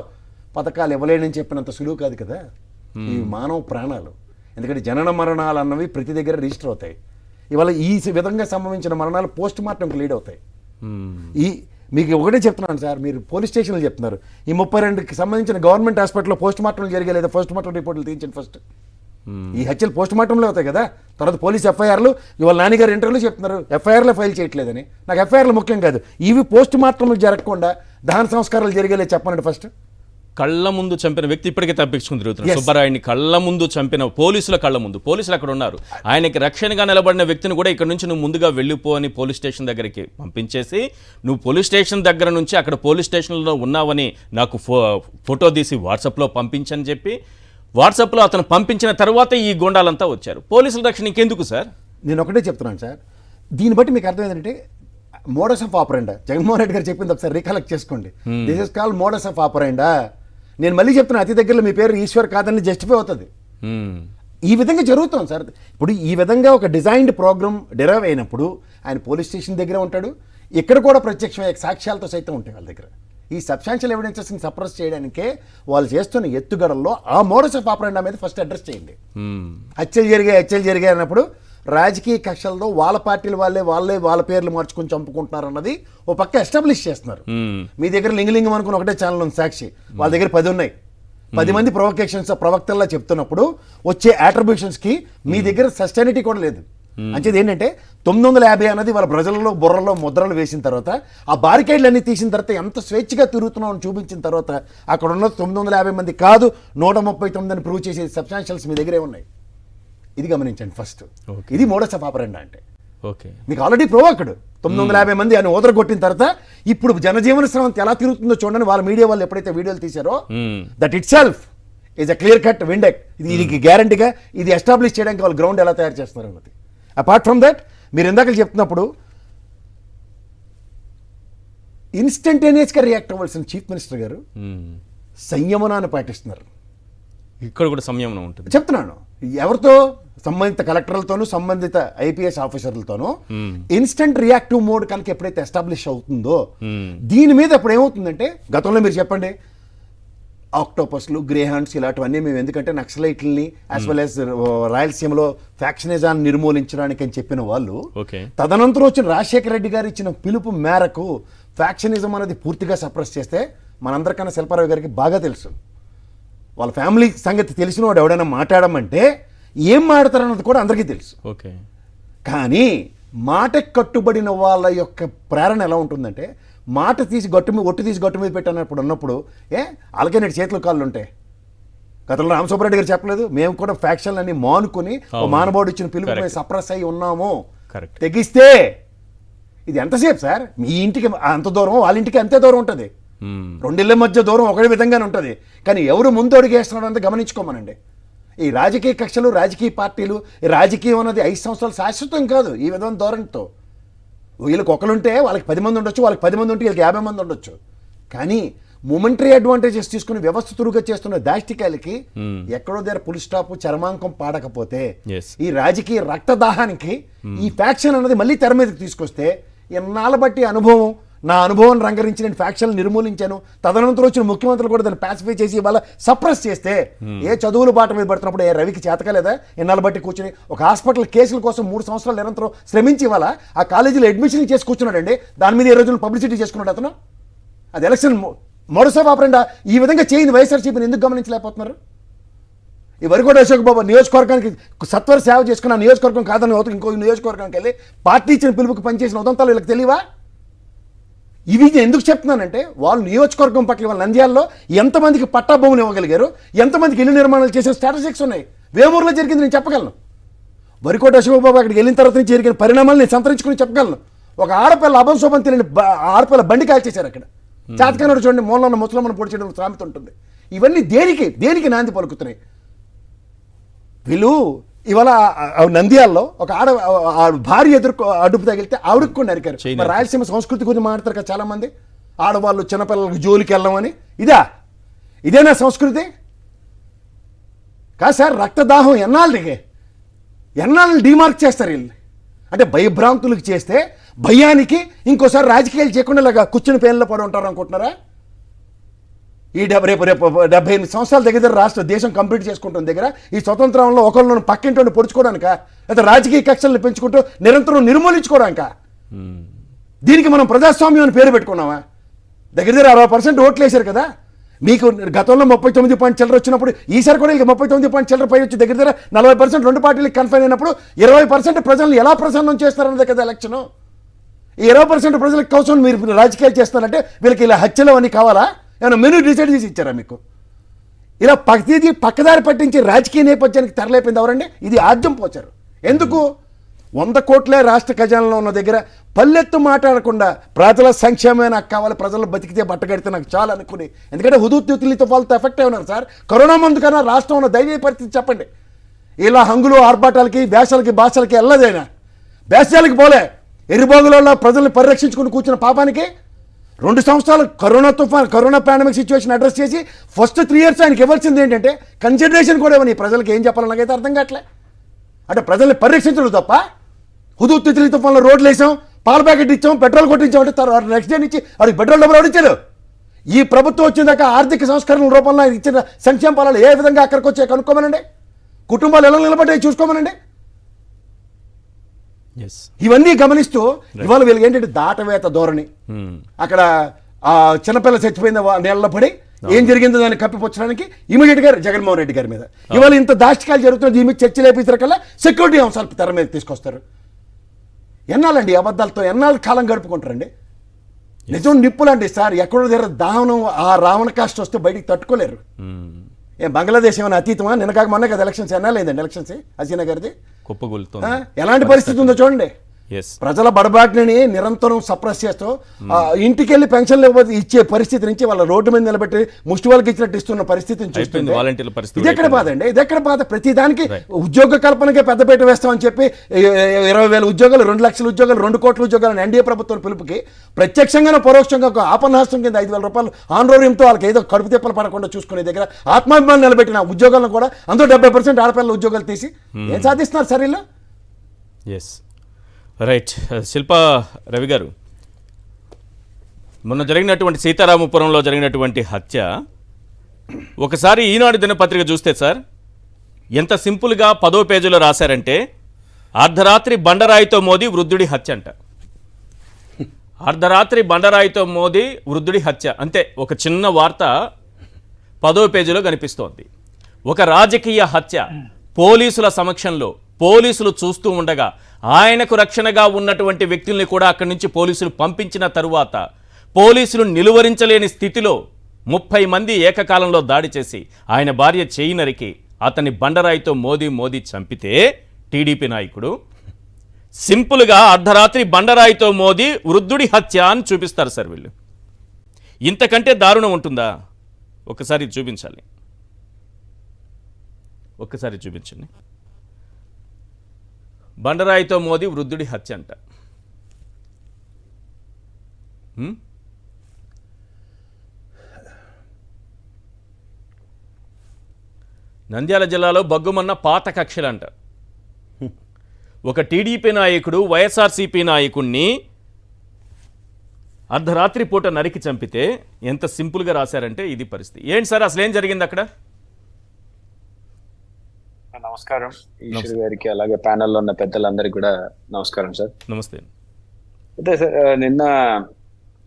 పథకాలు ఇవ్వలేనని చెప్పినంత సులువు కాదు కదా ఈ మానవ ప్రాణాలు. ఎందుకంటే జనన మరణాలు అన్నవి ప్రతి దగ్గర రిజిస్టర్ అవుతాయి. ఇవాళ ఈ విధంగా సంభవించిన మరణాలు పోస్ట్ మార్టంకి లీడ్ అవుతాయి. మీకు ఒకటే చెప్తున్నాను సార్, మీరు పోలీస్ స్టేషన్లో చెప్తున్నారు ఈ 32కి సంబంధించిన గవర్నమెంట్ హాస్పిటల్లో పోస్ట్ మార్టంలు జరిగే లేదా పోస్ట్ మార్టం రిపోర్టులు తీయించండి ఫస్ట్. ఈ హత్యలు పోస్ట్ మార్టంలో అవుతాయి కదా. తర్వాత పోలీస్ ఎఫ్ఐఆర్లు ఇవాళ నాన్నగారు ఇంటర్వ్యూలో చెప్తున్నారు ఎఫ్ఐఆర్లో ఫైల్ చేయట్లేదని. నాకు ఎఫ్ఐఆర్లు ముఖ్యం కాదు, ఇవి పోస్ట్ మార్టంలు జరగకుండా దహన సంస్కారాలు జరిగేలే చెప్పనండి ఫస్ట్. కళ్ళ ముందు చంపిన వ్యక్తి ఇప్పటికే తప్పించుకుని తిరుగుతున్నారు. సుబ్బారాయుడిని కళ్ళ ముందు చంపిన పోలీసుల కళ్ళ ముందు, పోలీసులు అక్కడ ఉన్నారు, ఆయనకి రక్షణగా నిలబడిన వ్యక్తిని కూడా ఇక్కడ నుంచి నువ్వు ముందుగా వెళ్ళిపో అని పోలీస్ స్టేషన్ దగ్గరికి పంపించేసి నువ్వు పోలీస్ స్టేషన్ దగ్గర నుంచి అక్కడ పోలీస్ స్టేషన్లో ఉన్నావని నాకు ఫోటో తీసి వాట్సాప్లో పంపించని చెప్పి వాట్సాప్లో అతను పంపించిన తర్వాత ఈ గోండాలంతా వచ్చారు. పోలీసుల రక్షణ ఇంకెందుకు సార్? నేను ఒకటే చెప్తున్నాను సార్, దీన్ని బట్టి మీకు అర్థం ఏంటంటే modus of operandi Jaganmohan Reddy గారు చెప్పింది ఒకసారి రీకలెక్ట్ చేసుకోండి. This is called modus of operandi. నేను మళ్ళీ చెప్తున్నా, అతి దగ్గరలో మీ పేరు ఈశ్వర్ కాదని జస్టిఫై అవుతుంది. ఈ విధంగా జరుగుతుంది సార్. ఇప్పుడు ఈ విధంగా ఒక డిజైన్డ్ ప్రోగ్రామ్ డెరైవ్ అయినప్పుడు ఆయన పోలీస్ స్టేషన్ దగ్గర ఉంటాడు, ఇక్కడ కూడా ప్రత్యక్షమైన సాక్ష్యాలతో సైతం ఉంటాయి వాళ్ళ దగ్గర. ఈ సబ్స్టాన్షియల్ ఎవిడెన్సెస్ని సప్రెస్ చేయడానికే వాళ్ళు చేస్తున్న ఎత్తుగడల్లో ఆ మోడస్ ఆఫ్ ఆపరెండా మీద ఫస్ట్ అడ్రస్ చేయండి. హత్యలు జరిగాయి అన్నప్పుడు రాజకీయ కక్షలతో వాళ్ళ పార్టీలు వాళ్ళ పేర్లు మార్చుకొని చంపుకుంటున్నారు అన్నది ఓ పక్క ఎస్టాబ్లిష్ చేస్తున్నారు. మీ దగ్గర లింగలింగం అనుకుని ఒకటే ఛానల్ ఉంది సాక్షి, వాళ్ళ దగ్గర 10 ఉన్నాయి. 10 మంది ప్రవక్తల్లా చెప్తున్నప్పుడు వచ్చే అట్రిబ్యూషన్స్కి మీ దగ్గర సస్టైనిటీ కూడా లేదు. అంచేది ఏంటంటే 950 అన్నది వాళ్ళ ప్రజలలో బుర్రలో ముద్రలు వేసిన తర్వాత ఆ బారికేడ్లు అన్ని తీసిన తర్వాత ఎంత స్వేచ్ఛగా తిరుగుతున్నామని చూపించిన తర్వాత అక్కడ ఉన్న 950 మంది కాదు 139 అని ప్రూవ్ చేసే సబ్స్టాన్షియల్స్ మీ దగ్గరే ఉన్నాయి. ఇది గమనించండి ఫస్ట్. ఇది మోడస్ ఆఫ్ ఆపరెండా అంటే. మీకు ఆల్రెడీ ప్రొవోక్డ్ 950 మంది అని ఓదరగొట్టిన తర్వాత ఇప్పుడు జనజీవన స్రవంతి ఎలా తిరుగుతుందో చూడండి. వాళ్ళ మీడియా వాళ్ళు ఎప్పుడైతే వీడియోలు తీశారో that itself is a clear cut విండెక్. ఇది గ్యారంటీగా ఇది ఎస్టాబ్లిష్ చేయడానికి వాళ్ళు గ్రౌండ్ ఎలా తయారు చేస్తున్నారు అన్నది. అపార్ట్ ఫ్రమ్ దట్ మీరు ఇందాక చెప్తున్నప్పుడు ఇన్స్టంటేనియస్గా రియాక్ట్ అవ్వాల్సిన చీఫ్ మినిస్టర్ గారు సంయమనాన్ని పాటిస్తున్నారు. ఇక్కడ కూడా సంయమనం ఉంటుంది చెప్తున్నాను. ఎవరితో? సంబంధిత కలెక్టర్లతోనూ సంబంధిత ఐపీఎస్ ఆఫీసర్లతోనూ ఇన్స్టెంట్ రియాక్టివ్ మోడ్ కనుక ఎప్పుడైతే ఎస్టాబ్లిష్ అవుతుందో దీని మీద ఇప్పుడు ఏమవుతుందంటే గతంలో మీరు చెప్పండి ఆక్టోపస్లు గ్రేహాండ్స్ ఇలాంటివన్నీ మేము ఎందుకంటే నక్సలైట్లని యాజ్ వెల్ యాజ్ రాయలసీమలో ఫ్యాక్షనిజాన్ని నిర్మూలించడానికి అని చెప్పిన వాళ్ళు తదనంతరం వచ్చిన రాజశేఖర రెడ్డి గారు ఇచ్చిన పిలుపు మేరకు ఫ్యాక్షనిజం అనేది పూర్తిగా సప్రెస్ చేస్తే మనందరికన్నా శిల్పారావు గారికి బాగా తెలుసు. వాళ్ళ ఫ్యామిలీ సంగతి తెలిసిన వాడు ఎవడైనా మాట్లాడమంటే ఏం మాట్లాడతారన్నది కూడా అందరికీ తెలుసు. కానీ మాటకు కట్టుబడిన వాళ్ళ యొక్క ప్రేరణ ఎలా ఉంటుందంటే మాట తీసి ఒట్టు తీసి గట్టు మీద పెట్టినప్పుడు ఉన్నప్పుడు అలాగే నేటి చేతులు కాళ్ళు ఉంటాయి. గతంలో రామసుబ్బారెడ్డి గారు చెప్పలేదు, మేము కూడా ఫ్యాక్షన్లన్నీ మానుకొని మానవుడు ఇచ్చిన పిలుపు సప్రెస్ అయి ఉన్నాము. తెగిస్తే ఇది ఎంతసేపు సార్? మీ ఇంటికి అంత దూరం వాళ్ళ ఇంటికి అంతే దూరం ఉంటుంది. 2 ఇళ్ల మధ్య దూరం ఒకటే విధంగానే ఉంటుంది. కానీ ఎవరు ముందు అడుగేస్తున్నాడు అంతా గమనించుకోమనండి. ఈ రాజకీయ కక్షలు రాజకీయ పార్టీలు ఈ రాజకీయం అనేది 5 సంవత్సరాలు శాశ్వతం కాదు. ఈ విధమైన ధోరణితో వీళ్ళకి ఒకరుంటే వాళ్ళకి 10 మంది ఉండొచ్చు, వాళ్ళకి 10 మంది ఉంటే వీళ్ళకి 50 మంది ఉండొచ్చు. కానీ మొమెంటరీ అడ్వాంటేజెస్ తీసుకుని వ్యవస్థతురుగా చేస్తున్న దాష్టికాయలకి ఎక్కడో దగ్గర పుల్ స్టాప్ చర్మాంకం పాడకపోతే ఈ రాజకీయ రక్తదాహానికి ఈ ఫ్యాక్షన్ అనేది మళ్ళీ తెర మీదకి తీసుకొస్తే ఎన్నాళ్ళ బట్టి అనుభవం నా అనుభవం రంగరించి నేను ఫ్యాక్షన్ నిర్మూలించాను. తదనంతరం వచ్చిన ముఖ్యమంత్రులు కూడా దాన్ని పాసిఫై చేసి ఇవాళ సప్రెస్ చేస్తే ఏ చదువులు బాట మీద పడుతున్నప్పుడు ఏ రవికి చేతకలేదా ఎన్నాళ్ళు బట్టి కూర్చొని ఒక హాస్పిటల్ కేసుల కోసం 3 సంవత్సరాలు నిరంతరం శ్రమించి ఇవాళ ఆ కాలేజీలో అడ్మిషన్ చేసి కూర్చున్నాడండి. దాని మీద ఏ రోజులు పబ్లిసిటీ చేసుకున్నాడు అతను. అది మోడస్ ఆఫ్ ఆపరెండా ఈ విధంగా చేయింది వైఎస్ఆర్సీపీని ఎందుకు గమనించలేకపోతున్నారు? ఈ వరికోట అశోక్ బాబు నియోజకవర్గానికి సత్వర సేవ చేసుకున్న నియోజకవర్గం కాదని ఇంకో నియోజకవర్గానికి వెళ్ళి పార్టీ ఇచ్చిన పిలుపుకి పనిచేసిన ఉదంతాలు వీళ్ళకి తెలియవా? ఇవి ఎందుకు చెప్తున్నానంటే వాళ్ళు నియోజకవర్గం పట్ల వాళ్ళ నంద్యాలలో ఎంతమందికి పట్టా భూములు ఇవ్వగలిగారు, ఎంతమందికి ఇల్లు నిర్మాణాలు చేసే స్టాటిస్టిక్స్ ఉన్నాయి. వేమూరులో జరిగింది నేను చెప్పగలను. వరికోట అశోక్ బాబు అక్కడికి వెళ్ళిన తర్వాత నుంచి జరిగిన పరిణామాలు నేను సంతరించుకుని చెప్పగలను. ఒక ఆడపిల్ల అభంశోభం తెలియని ఆడపిల్ల బండి కాల్చేశారు అక్కడ. చాతకానుడు చూడండి, మూలన్న ముసలమ్మను పొడి చేయడం సామెత ఉంటుంది. ఇవన్నీ దేనికి నాంది పలుకుతున్నాయి? వీళ్ళు ఇవాళ నంద్యాలలో ఒక భార్య అడుపు తగిలితే ఆవిడకు కూడా నరికారు. రాయలసీమ సంస్కృతి గురించి మాట్లాడతారు కదా చాలా మంది, ఆడవాళ్ళు చిన్నపిల్లలకు జోలికి వెళ్ళమని. ఇదేనా సంస్కృతి? కాదు సార్, రక్తదాహం ఎన్నాళ్ళని డిమార్క్ చేస్తారు వీళ్ళు. అంటే భయభ్రాంతులకు చేస్తే భయానికి ఇంకోసారి రాజకీయాలు చేయకుండా ఇలాగా కూర్చుని పేర్లో పడి ఉంటారు అనుకుంటున్నారా? ఈ రేపు 78 సంవత్సరాల దగ్గర రాష్ట్ర దేశం కంప్లీట్ చేసుకుంటున్న దగ్గర ఈ స్వతంత్రంలో ఒకళ్ళను పక్కింటి పొడుచుకోవడానిక, లేదా రాజకీయ కక్షలను పెంచుకుంటూ నిరంతరం నిర్మూలించుకోవడానిక? దీనికి మనం ప్రజాస్వామ్యం అని పేరు పెట్టుకున్నామా? దగ్గర 60% ఓట్లు వేశారు కదా. మీకు గతంలో 39 చిల్లర వచ్చినప్పుడు ఈసారి కూడా 39 చిల్లర పై వచ్చి దగ్గర 40% రెండు పార్టీలకు కన్ఫైన్ అయినప్పుడు 20% ప్రజలను ఎలా ప్రసన్నం చేస్తారన్నదే కదా ఎలక్షన్. ఈ 20% ప్రజలకు కోసం మీరు రాజకీయాలు చేస్తారంటే వీళ్ళకి ఇలా హత్యలు అని కావాలా? ఏమైనా మెనూ డిసైడ్ చేసి ఇచ్చారా మీకు? ఇలా ప్రతిదీ పక్కదారి పట్టించి రాజకీయ నేపథ్యానికి తరలేపింది ఎవరండి? ఇది ఆద్యం పోచారు. ఎందుకు? 100 కోట్లే రాష్ట్ర ఖజానాలో ఉన్న దగ్గర పల్లెత్తు మాట్లాడకుండా ప్రజల సంక్షేమమే నాకు కావాలి, ప్రజలు బతికితే బట్టగడితే నాకు చాలా అనుకుని. ఎందుకంటే హుదూతులితో వాళ్ళతో ఎఫెక్ట్ అయినారు సార్. కరోనా మందు కన్నా రాష్ట్రం ఉన్న దైవ పరిస్థితి చెప్పండి. ఇలా హంగులు ఆర్భాటాలకి వేషాలకి భాషలకి వెళ్ళదైనా వేషాలకి పోలే ఎరుబోగులలో ప్రజల్ని పరిరక్షించుకుని కూర్చున్న పాపానికి 2 సంవత్సరాలు కరోనా పాండమిక్ సిచ్యువేషన్ అడ్రస్ చేసి ఫస్ట్ 3 years ఆయనకి ఇవ్వాల్సింది ఏంటంటే కన్సిడరేషన్ కూడా ఇవ్వని. ప్రజలకు ఏం చెప్పాలి నాకైతే అర్థం కావట్లే. అంటే ప్రజల్ని పరిరక్షించడం తప్ప హుదూతులి తుఫాన్లో రోడ్లు వేసాం, పాల ప్యాకెట్ ఇచ్చాం, పెట్రోల్ కొట్టించాం అంటే తర్వాత నెక్స్ట్ డే నుంచి వాడికి పెట్రోల్ డబ్బులు ఎవరిచ్చారు? ఈ ప్రభుత్వం వచ్చిందాక ఆర్థిక సంస్కరణల రూపంలో ఇచ్చిన సంక్షేమ ఫలాలు ఏ విధంగా అక్కడికి వచ్చాయి కనుక్కోమనండి. కుటుంబాలు ఎలా నిలబడ్డాయి చూసుకోమనండి. ఇవన్నీ గమనిస్తూ ఇవాళ వీళ్ళకి ఏంటంటే దాటవేత ధోరణి. అక్కడ ఆ చిన్నపిల్ల చచ్చిపోయిన నీళ్ళలో పడి ఏం జరిగిందో దాన్ని కప్పిపుచ్చడానికి ఇమీడియట్ గా జగన్మోహన్ రెడ్డి గారి మీద ఇవాళ ఇంత దాష్టికాలు జరుగుతుంది. దీని మీద చర్చలు లేపించారు కల్లా సెక్యూరిటీ అంశాలు తెర మీద తీసుకొస్తారు. ఎన్నాళ్ళండి అబద్ధాలతో ఎన్నాళ్ళు కాలం గడుపుకుంటారండి? నిజం నిప్పులండి సార్. ఎక్కడో దగ్గర దాహనం ఆ రావణ కాస్ట్ వస్తే బయటికి తట్టుకోలేరు. బంగ్లాదేశ్ ఏమైనా అతీతమా? నిన్న కాక మొన్న కదా ఎలక్షన్స్ ఎన్నాళ్ళైందండి ఎలక్షన్స్ హసీనా గారిది. ఎలాంటి పరిస్థితి ఉందో చూడండి. ప్రజల బడబాటిని నిరంతరం సప్రెస్ చేస్తూ ఇంటికి వెళ్ళి పెన్షన్లు ఇచ్చే పరిస్థితి నుంచి వాళ్ళ రోడ్డు మీద నిలబెట్టి ముష్టి వాళ్ళకి ఇచ్చినట్టు ఇస్తున్న పరిస్థితిని చూస్తుంది. ఇది ఎక్కడ బాధ అండి? ఇది ఎక్కడ బాధ? ప్రతిదానికి ఉద్యోగ కల్పనకే పెద్దపీట వేస్తామని చెప్పి 20,000 ఉద్యోగాలు, 2 లక్షల ఉద్యోగాలు, 2 కోట్ల ఉద్యోగాలు ఎన్డీఏ ప్రభుత్వం పిలుపుకి ప్రత్యక్షంగానో పరోక్షంగా ఒక ఆపన్నహస్తం కింద 5,000 రూపాయలు ఆన్రోర్యంతో వాళ్ళకి ఏదో కడుపు తిప్పలు పడకుండా చూసుకునే దగ్గర ఆత్మాభిమానం నిలబెట్టిన ఉద్యోగాలను కూడా అందులో 70% ఆడపిల్లల ఉద్యోగాలు తీసి ఏం సాధిస్తున్నారు సార్ వీళ్ళు? రైట్. శిల్పా రవి గారు, మొన్న జరిగినటువంటి సీతారామపురంలో జరిగినటువంటి హత్య ఒకసారి ఈనాడు దినపత్రిక చూస్తే సార్ ఎంత సింపుల్గా 10వ పేజీలో రాశారంటే అర్ధరాత్రి బండరాయితో మోదీ వృద్ధుడి హత్య అంట. అర్ధరాత్రి బండరాయితో మోదీ వృద్ధుడి హత్య అంతే. ఒక చిన్న వార్త 10వ పేజీలో కనిపిస్తోంది. ఒక రాజకీయ హత్య పోలీసుల సమక్షంలో పోలీసులు చూస్తూ ఉండగా ఆయనకు రక్షణగా ఉన్నటువంటి వ్యక్తుల్ని కూడా అక్కడి నుంచి పోలీసులు పంపించిన తరువాత పోలీసులు నిలువరించలేని స్థితిలో 30 మంది ఏకకాలంలో దాడి చేసి ఆయన భార్య చేయి నరికి అతన్ని బండరాయితో మోదీ చంపితే టీడీపీ నాయకుడు సింపుల్గా అర్ధరాత్రి బండరాయితో మోదీ వృద్ధుడి హత్య అని చూపిస్తారు సార్ వీళ్ళు. ఇంతకంటే దారుణం ఉంటుందా? ఒకసారి చూపించాలి, ఒక్కసారి చూపించండి. బండరాయితో మోదీ వృద్ధుడి హత్య అంట. నంద్యాల జిల్లాలో బగ్గుమన్న పాత కక్షలంట. ఒక టీడీపీ నాయకుడు వైఎస్ఆర్సీపీ నాయకుడిని అర్ధరాత్రి పూట నరికి చంపితే ఎంత సింపుల్గా రాశారంటే ఇది పరిస్థితి. ఏంటి సార్ అసలు ఏం జరిగింది అక్కడ? నమస్కారం ఈశ్వర్ గారికి, అలాగే ప్యానెల్లో ఉన్న పెద్దలందరికీ కూడా నమస్కారం సార్. నమస్తే. అయితే సార్ నిన్న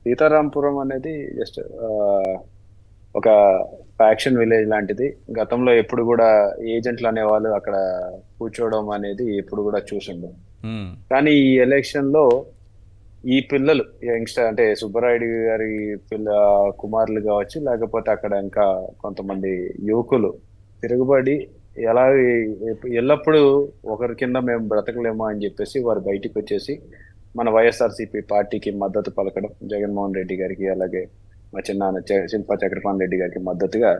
సీతారాంపురం అనేది జస్ట్ ఒక ఫ్యాక్షన్ విలేజ్ లాంటిది. గతంలో ఎప్పుడు కూడా ఏజెంట్లు అనేవాళ్ళు అక్కడ కూర్చోవడం అనేది ఎప్పుడు కూడా చూసిండు. ఉమ్, కానీ ఈ ఎలక్షన్ లో ఈ పిల్లలు యంగ్స్టర్ అంటే సుబ్బరాయుడు గారి కుమారులు కావచ్చు, లేకపోతే అక్కడ ఇంకా కొంతమంది యువకులు తిరుగుబడి ఎలా ఎల్లప్పుడూ ఒకరి కింద మేము బ్రతకలేమో అని చెప్పేసి వారు బయటికి వచ్చేసి మన వైఎస్ఆర్సీపీ పార్టీకి మద్దతు పలకడం, జగన్మోహన్ రెడ్డి గారికి అలాగే మా చిన్నాన్న శిల్పా చక్రపాణి రెడ్డి గారికి మద్దతుగా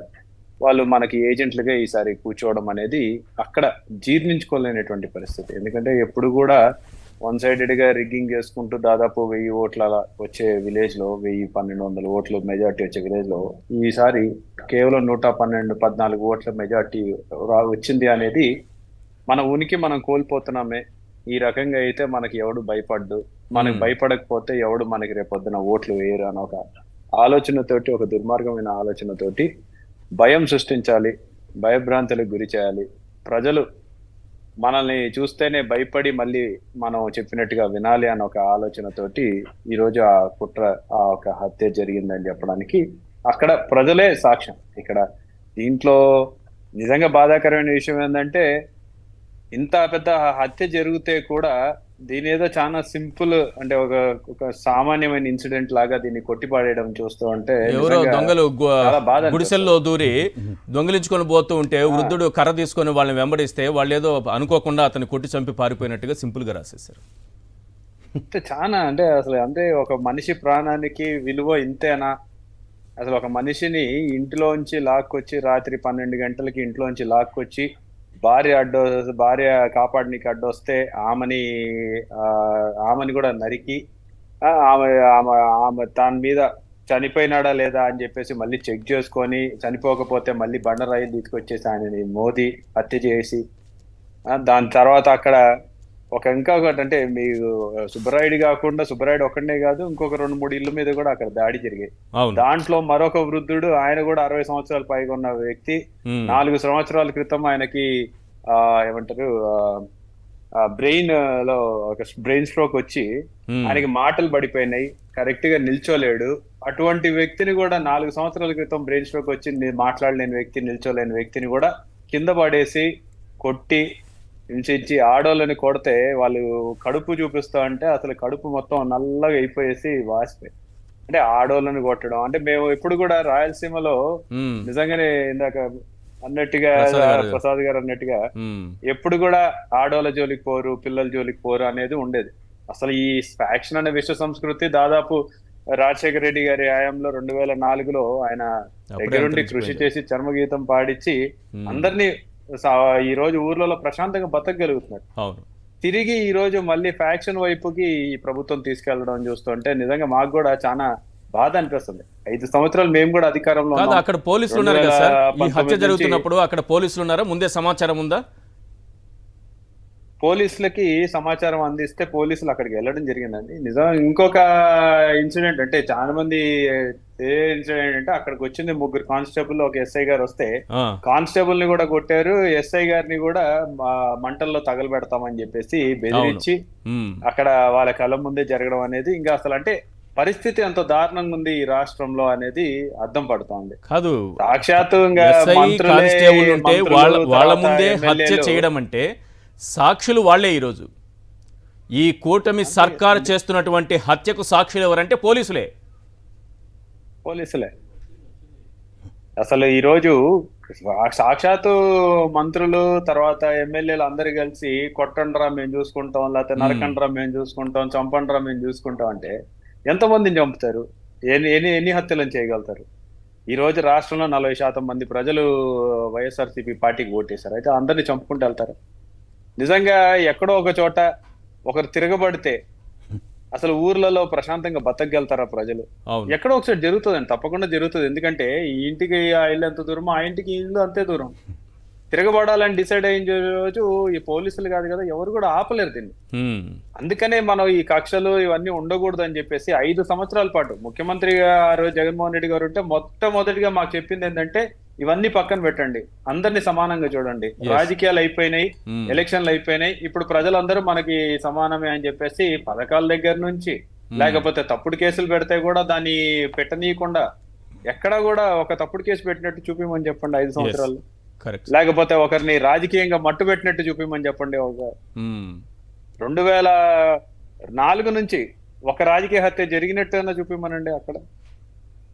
వాళ్ళు మనకి ఏజెంట్లుగా ఈసారి కూర్చోవడం అనేది అక్కడ జీర్ణించుకోలేనటువంటి పరిస్థితి. ఎందుకంటే ఎప్పుడు కూడా వన్ సైడెడ్ గా రిగ్గింగ్ చేసుకుంటూ దాదాపు 1000 ఓట్ల అలా వచ్చే విలేజ్ లో 1000-1200 ఓట్లు మెజార్టీ వచ్చే విలేజ్ లో ఈసారి కేవలం 112-14 ఓట్ల మెజార్టీ వచ్చింది అనేది మన ఉనికి మనం కోల్పోతున్నామే. ఈ రకంగా అయితే మనకి ఎవడు భయపడ్డు, మనకి భయపడకపోతే ఎవడు మనకి రేపొద్దున ఓట్లు వేయరు అని ఒక ఆలోచనతోటి, ఒక దుర్మార్గమైన ఆలోచనతోటి భయం సృష్టించాలి, భయభ్రాంతులకు గురి చేయాలి. ప్రజలు మనల్ని చూస్తేనే భయపడి మళ్ళీ మనం చెప్పినట్టుగా వినాలి అన్న ఒక ఆలోచనతోటి ఈరోజు ఆ కుట్ర, ఆ ఒక హత్య జరిగిందని చెప్పడానికి అక్కడ ప్రజలే సాక్ష్యం. ఇక్కడ దీంట్లో నిజంగా బాధాకరమైన విషయం ఏంటంటే ఇంత పెద్ద హత్య జరిగితే కూడా దీని ఏదో చాలా సింపుల్ అంటే ఒక సామాన్యమైన ఇన్సిడెంట్ లాగా దీన్ని కొట్టిపాడేయడం చూస్తూ ఉంటే ఎవరో దొంగలు చాలా బాధ గుడిసెల్లో దూరి దొంగిలించుకొని పోతూ ఉంటే వృద్ధుడు కర్ర తీసుకొని వాళ్ళని వెంబడిస్తే వాళ్ళు ఏదో అనుకోకుండా అతన్ని కొట్టి చంపి పారిపోయినట్టుగా సింపుల్ గా రాసేశారు. చాలా అంటే అసలు అంటే ఒక మనిషి ప్రాణానికి విలువ ఇంతేనా? అసలు ఒక మనిషిని ఇంట్లోంచి లాక్కొచ్చి రాత్రి 12 గంటలకి ఇంట్లోంచి లాక్కొచ్చి భార్య కాపాడనీకి అడ్డొస్తే ఆమెని కూడా నరికి ఆమె దాని మీద చనిపోయినాడా లేదా అని చెప్పేసి మళ్ళీ చెక్ చేసుకొని, చనిపోకపోతే మళ్ళీ బండరాయి తీసుకొచ్చేసి ఆయనని మోదీ హత్య చేసి దాని తర్వాత అక్కడ ఇంకా ఒకటి అంటే మీకు సుబ్బరాయుడు కాకుండా సుబ్బరాయుడు ఒక్కడే కాదు, ఇంకొక 2-3 ఇళ్ళ మీద కూడా అక్కడ దాడి జరిగాయి. దాంట్లో మరొక వృద్ధుడు, ఆయన కూడా 60 సంవత్సరాల పైగా ఉన్న వ్యక్తి, 4 సంవత్సరాల క్రితం ఆయనకి ఏమంటారు బ్రెయిన్ లో ఒక బ్రెయిన్ స్ట్రోక్ వచ్చి ఆయనకి మాటలు పడిపోయినాయి, కరెక్ట్ గా నిల్చోలేడు. అటువంటి వ్యక్తిని కూడా 4 సంవత్సరాల క్రితం బ్రెయిన్ స్ట్రోక్ వచ్చి మాట్లాడలేని వ్యక్తి, నిల్చోలేని వ్యక్తిని కూడా కింద పడేసి కొట్టి హింసించి, ఆడోళ్ళని కొడితే వాళ్ళు కడుపు చూపిస్తా అంటే అసలు కడుపు మొత్తం నల్లగా అయిపోయేసి వాసిపోయి, అంటే ఆడోళ్ళని కొట్టడం అంటే మేము ఎప్పుడు కూడా రాయలసీమలో నిజంగానే ఇందాక అన్నట్టుగా ప్రసాద్ గారు అన్నట్టుగా ఎప్పుడు కూడా ఆడోళ్ళ జోలికి పోరు, పిల్లల జోలికి పోరు అనేది ఉండేది. అసలు ఈ ఫ్యాక్షన్ అనే విశ్వ సంస్కృతి దాదాపు రాజశేఖర రెడ్డి గారి హయాంలో 2004లో ఆయన దగ్గరుండి కృషి చేసి చర్మగీతం పాడించి అందరినీ ఈ రోజు ఊర్లలో ప్రశాంతంగా బతకగలుగుతున్నారు. తిరిగి ఈ రోజు మళ్ళీ ఫ్యాక్షన్ వైపుకి ఈ ప్రభుత్వం తీసుకెళ్లడం చూస్తుంటే నిజంగా మాకు కూడా చాలా బాధ అనిపిస్తుంది. 5 సంవత్సరాలు మేము కూడా అధికారంలో అక్కడ పోలీసులు ఉన్నారు కదా సార్, ఈ హత్య జరుగుతున్నప్పుడు అక్కడ పోలీసులు ఉన్నారా? ముందే సమాచారం ఉందా? పోలీసులకి సమాచారం అందిస్తే పోలీసులు అక్కడికి వెళ్ళడం జరిగిందండి. నిజం ఇంకొక ఇన్సిడెంట్ అంటే చాలా మంది ఏ ఇన్సిడెంట్ అంటే అక్కడికి వచ్చింది 3 కానిస్టేబుల్, ఒక ఎస్ఐ గారు వస్తే కానిస్టేబుల్ ని కూడా కొట్టారు, ఎస్ఐ గారిని కూడా మంటల్లో తగలబెడతామని చెప్పేసి బెదిరించి అక్కడ వాళ్ళ కళ్ళ ముందే జరగడం అనేది ఇంకా అసలు అంటే పరిస్థితి ఎంత దారుణంగా ఉంది ఈ రాష్ట్రంలో అనేది అర్థం పడుతోంది. కాదు సాక్షాత్తు వాళ్ళ ముందే హత్య చేయడం అంటే సాక్షులు వాళ్లే. ఈరోజు ఈ కూటమి సర్కారు చేస్తున్నటువంటి హత్యకు సాక్షులు ఎవరంటే పోలీసులే. అసలు ఈరోజు సాక్షాత్తు మంత్రులు తర్వాత ఎమ్మెల్యేలు అందరు కలిసి కొట్టండ్రా మేము చూసుకుంటాం, లేకపోతే నరకండ్రా మేము చూసుకుంటాం, చంపండ్రా మేము చూసుకుంటాం అంటే ఎంతమందిని చంపుతారు? ఎన్ని హత్యలను చేయగలుగుతారు? ఈ రోజు రాష్ట్రంలో 40% మంది ప్రజలు వైఎస్ఆర్సీపీ పార్టీకి ఓటేశారు. అయితే అందరినీ చంపుకుంటూ వెళ్తారు? నిజంగా ఎక్కడో ఒక చోట ఒకరు తిరగబడితే అసలు ఊర్లలో ప్రశాంతంగా బతకగలుగుతారా ప్రజలు? ఎక్కడో ఒకసారి జరుగుతుందండి, తప్పకుండా జరుగుతుంది. ఎందుకంటే ఈ ఇంటికి ఆ ఇల్లు ఎంత దూరమో ఆ ఇంటికి ఇల్లు అంతే దూరం. తిరగబడాలని డిసైడ్ అయిన రోజు ఈ పోలీసులు కాదు కదా ఎవరు కూడా ఆపలేరు దీన్ని. అందుకనే మనం ఈ కక్షలు ఇవన్నీ ఉండకూడదు అని చెప్పేసి 5 సంవత్సరాల పాటు ముఖ్యమంత్రిగా ఆ రోజు జగన్మోహన్ రెడ్డి గారు ఉంటే మొట్టమొదటిగా మాకు చెప్పింది ఏంటంటే ఇవన్నీ పక్కన పెట్టండి, అందరినీ సమానంగా చూడండి. రాజకీయాలు అయిపోయినాయి, ఎలక్షన్లు అయిపోయినాయి, ఇప్పుడు ప్రజలందరూ మనకి సమానమే అని చెప్పేసి పథకాల దగ్గర నుంచి లేకపోతే తప్పుడు కేసులు పెడితే కూడా దాన్ని పెట్టనీయకుండా ఎక్కడా కూడా ఒక తప్పుడు కేసు పెట్టినట్టు చూపిమని చెప్పండి 5 సంవత్సరాలు. కరెక్ట్. లేకపోతే ఒకరిని రాజకీయంగా మట్టు పెట్టినట్టు చూపిమని చెప్పండి. ఒక 2004 నుంచి ఒక రాజకీయ హత్య జరిగినట్టయినా చూపిమనండి అక్కడ.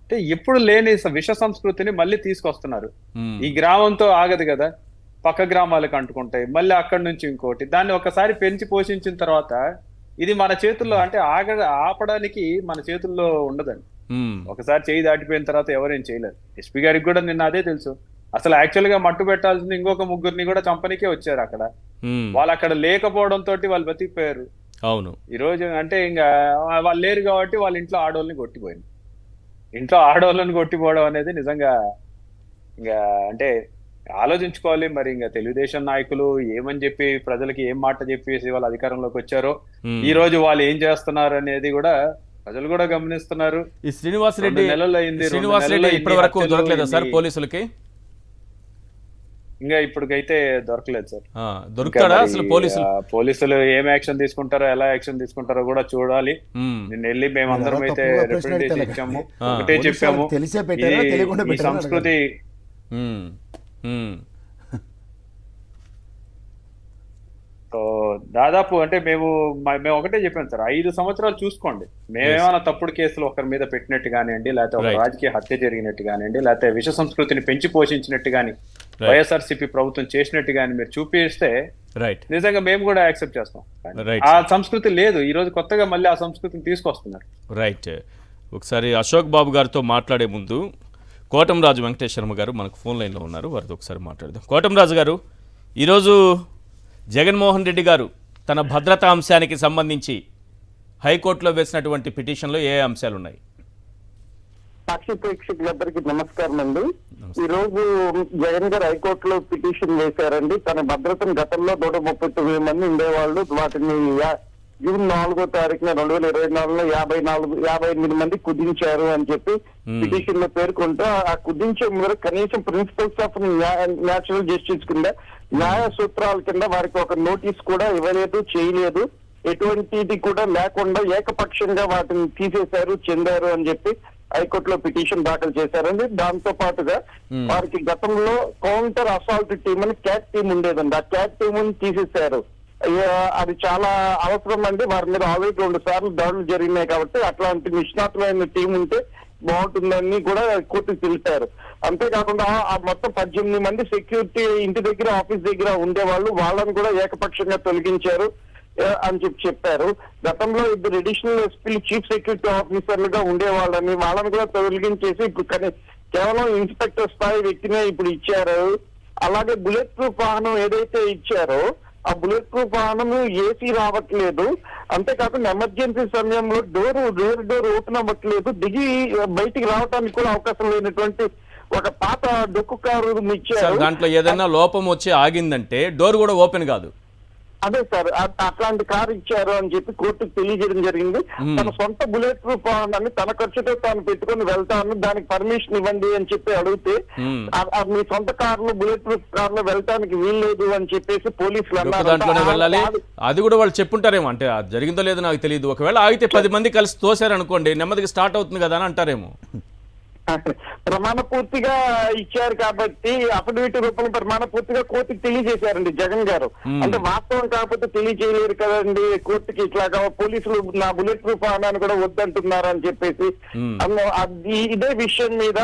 అంటే ఎప్పుడు లేని విష సంస్కృతిని మళ్ళీ తీసుకొస్తున్నారు. ఈ గ్రామంతో ఆగదు కదా, పక్క గ్రామాలకు అంటుకుంటాయి, మళ్ళీ అక్కడి నుంచి ఇంకోటి. దాన్ని ఒకసారి పెంచి పోషించిన తర్వాత ఇది మన చేతుల్లో, అంటే ఆపడానికి మన చేతుల్లో ఉండదండి. ఒకసారి చేయి దాటిపోయిన తర్వాత ఎవరేం చేయలేరు. ఎస్పీ గారికి కూడా నిన్న అదే తెలుసు. అసలు యాక్చువల్ గా మట్టు పెట్టాల్సింది ఇంకొక 3 కూడా చంపనికే వచ్చారు అక్కడ. వాళ్ళు అక్కడ లేకపోవడంతో వాళ్ళు బతికిపోయారు. అవును. ఈ రోజు అంటే ఇంకా వాళ్ళు లేరు కాబట్టి వాళ్ళ ఇంట్లో ఆడవాళ్ళని కొట్టిపోయింది. ఇంట్లో ఆడవాళ్ళని కొట్టిపోవడం అనేది నిజంగా ఇంకా అంటే ఆలోచించుకోవాలి. మరి ఇంకా తెలుగుదేశం నాయకులు ఏమని చెప్పి ప్రజలకి ఏం మాట చెప్పేసి వాళ్ళ అధికారంలోకి వచ్చారో ఈ రోజు వాళ్ళు ఏం చేస్తున్నారు అనేది కూడా ప్రజలు కూడా గమనిస్తున్నారు. ఈ శ్రీనివాసరెడ్డి అయింది ఇప్పటి వరకు దొరకలేదా సార్ పోలీసులకి? ఇంకా ఇప్పటికైతే దొరకలేదు సార్. దొరుకుతాడా అసలు? పోలీసులు ఏం యాక్షన్ తీసుకుంటారో, ఎలా యాక్షన్ తీసుకుంటారో కూడా చూడాలి. నిన్న వెళ్ళి మేమందరం అయితే రిప్రజెంటేషన్ ఇచ్చాము, ఒకటే చెప్పాము, ఈ సంస్కృతి దాదాపు అంటే మేము ఒకటే చెప్పాను సార్, 5 సంవత్సరాలు చూసుకోండి. మేమేమైనా తప్పుడు కేసులు ఒకరి మీద పెట్టినట్టు కానివ్వండి, లేకపోతే ఒక రాజకీయ హత్య జరిగినట్టు కానివ్వండి, లేకపోతే విష సంస్కృతిని పెంచి పోషించినట్టు కానీ వైఎస్ఆర్సీపీ ప్రభుత్వం చేసినట్టు కానీ మీరు చూపిస్తే నిజంగా మేము కూడా యాక్సెప్ట్ చేస్తాం. ఆ సంస్కృతి లేదు. ఈ రోజు కొత్తగా మళ్ళీ ఆ సంస్కృతిని తీసుకొస్తున్నారు. రైట్. ఒకసారి అశోక్ బాబు గారితో మాట్లాడే ముందు కోటంరాజు వెంకటేశ్వర శర్మ గారు మనకు ఫోన్ లైన్లో ఉన్నారు, వారితో ఒకసారి మాట్లాడదాం. కోటంరాజు గారు, ఈరోజు జగన్మోహన్ రెడ్డి గారు తన భద్రతా అంశానికి సంబంధించి హైకోర్టులో వేసినటువంటి పిటిషన్లో ఏ అంశాలు ఉన్నాయి? సాక్షి ప్రేక్షకులందరికీ నమస్కారం అండి. ఈ రోజు జగన్ గారు హైకోర్టులో పిటిషన్ వేశారండి. తన భద్రతను గతంలో 139 మంది ఉండేవాళ్ళు, వాటిని జూన్ 4వ తారీఖున 2024లో 58 మంది కుదించారు అని చెప్పి పిటిషన్ లో పేర్కొంటూ, ఆ కుదించే ముందర కనీసం ప్రిన్సిపల్స్ ఆఫ్ న్యాచురల్ జస్టిస్ కింద, న్యాయ సూత్రాల కింద వారికి ఒక నోటీస్ కూడా ఇవ్వలేదు, చేయలేదు. ఎటువంటిది కూడా లేకుండా ఏకపక్షంగా వాటిని తీసేశారు, చెందారు అని చెప్పి హైకోర్టులో పిటిషన్ దాఖలు చేశారండి. దాంతో పాటుగా వారికి గతంలో కౌంటర్ అసాల్ట్ టీమ్ అని క్యాట్ టీం ఉండేదండి, ఆ క్యాట్ టీమ్ తీసేశారు. అది చాలా అవసరం అండి. వారి మీద ఆల్రెడీ 2 సార్లు దాడులు జరిగినాయి కాబట్టి అట్లాంటి నిష్ణాతులైన టీం ఉంటే బాగుంటుందని కూడా కోర్టుకు తెలిపారు. అంతేకాకుండా ఆ మొత్తం 18 మంది సెక్యూరిటీ ఇంటి దగ్గర, ఆఫీస్ దగ్గర ఉండేవాళ్ళు, వాళ్ళని కూడా ఏకపక్షంగా తొలగించారు అని చెప్పారు. గతంలో 2 అడిషనల్ ఎస్పీలు చీఫ్ సెక్యూరిటీ ఆఫీసర్లుగా ఉండేవాళ్ళని, వాళ్ళని కూడా తొలగించేసి ఇప్పుడు కేవలం ఇన్స్పెక్టర్ స్థాయి వ్యక్తినే ఇప్పుడు ఇచ్చారు. అలాగే బుల్లెట్ ప్రూఫ్ వాహనం ఏదైతే ఇచ్చారో ఆ బుల్లెట్ ప్రూఫ్ వాహనం ఏసీ రావట్లేదు. అంతేకాకుండా ఎమర్జెన్సీ సమయంలో రియర్ డోర్ ఓపెన్ అవ్వట్లేదు, దిగి బయటికి రావడానికి కూడా అవకాశం లేనటువంటి ఒక పాత డొక్కు కారు ఇచ్చారు. దాంట్లో ఏదైనా లోపం వచ్చి ఆగిందంటే డోర్ కూడా ఓపెన్ కాదు. అదే సార్, అట్లాంటి కారు ఇచ్చారు అని చెప్పి కోర్టుకు తెలియజేయడం జరిగింది. తన సొంత బుల్లెట్ ప్రూఫ్ వాహనాన్ని తన ఖర్చుతో తాను పెట్టుకుని వెళ్తాను, దానికి పర్మిషన్ ఇవ్వండి అని చెప్పి అడిగితే మీ సొంత కారులో బుల్లెట్ ప్రూఫ్ కారులో వెళ్ళటానికి వీల్లేదు అని చెప్పేసి పోలీసులు అన్నారు. అది కూడా వాళ్ళు చెప్పుంటారేమో, అంటే జరిగిందో లేదో నాకు తెలియదు. ఒకవేళ ఆగితే 10 మంది కలిసి తోసారనుకోండి, నెమ్మదిగా స్టార్ట్ అవుతుంది కదా అని అంటారేమో. ప్రమాణ పూర్తిగా ఇచ్చారు కాబట్టి అఫిడవిట్ రూపంలో ప్రమాణ పూర్తిగా కోర్టుకి తెలియజేశారండి జగన్ గారు. అంటే వాస్తవం కాకపోతే తెలియజేయలేరు కదండి కోర్టుకి. ఇట్లాగా పోలీసులు నా బుల్లెట్ ప్రూఫ్ వాహనాన్ని కూడా వద్దంటున్నారు అని చెప్పేసి ఇదే విషయం మీద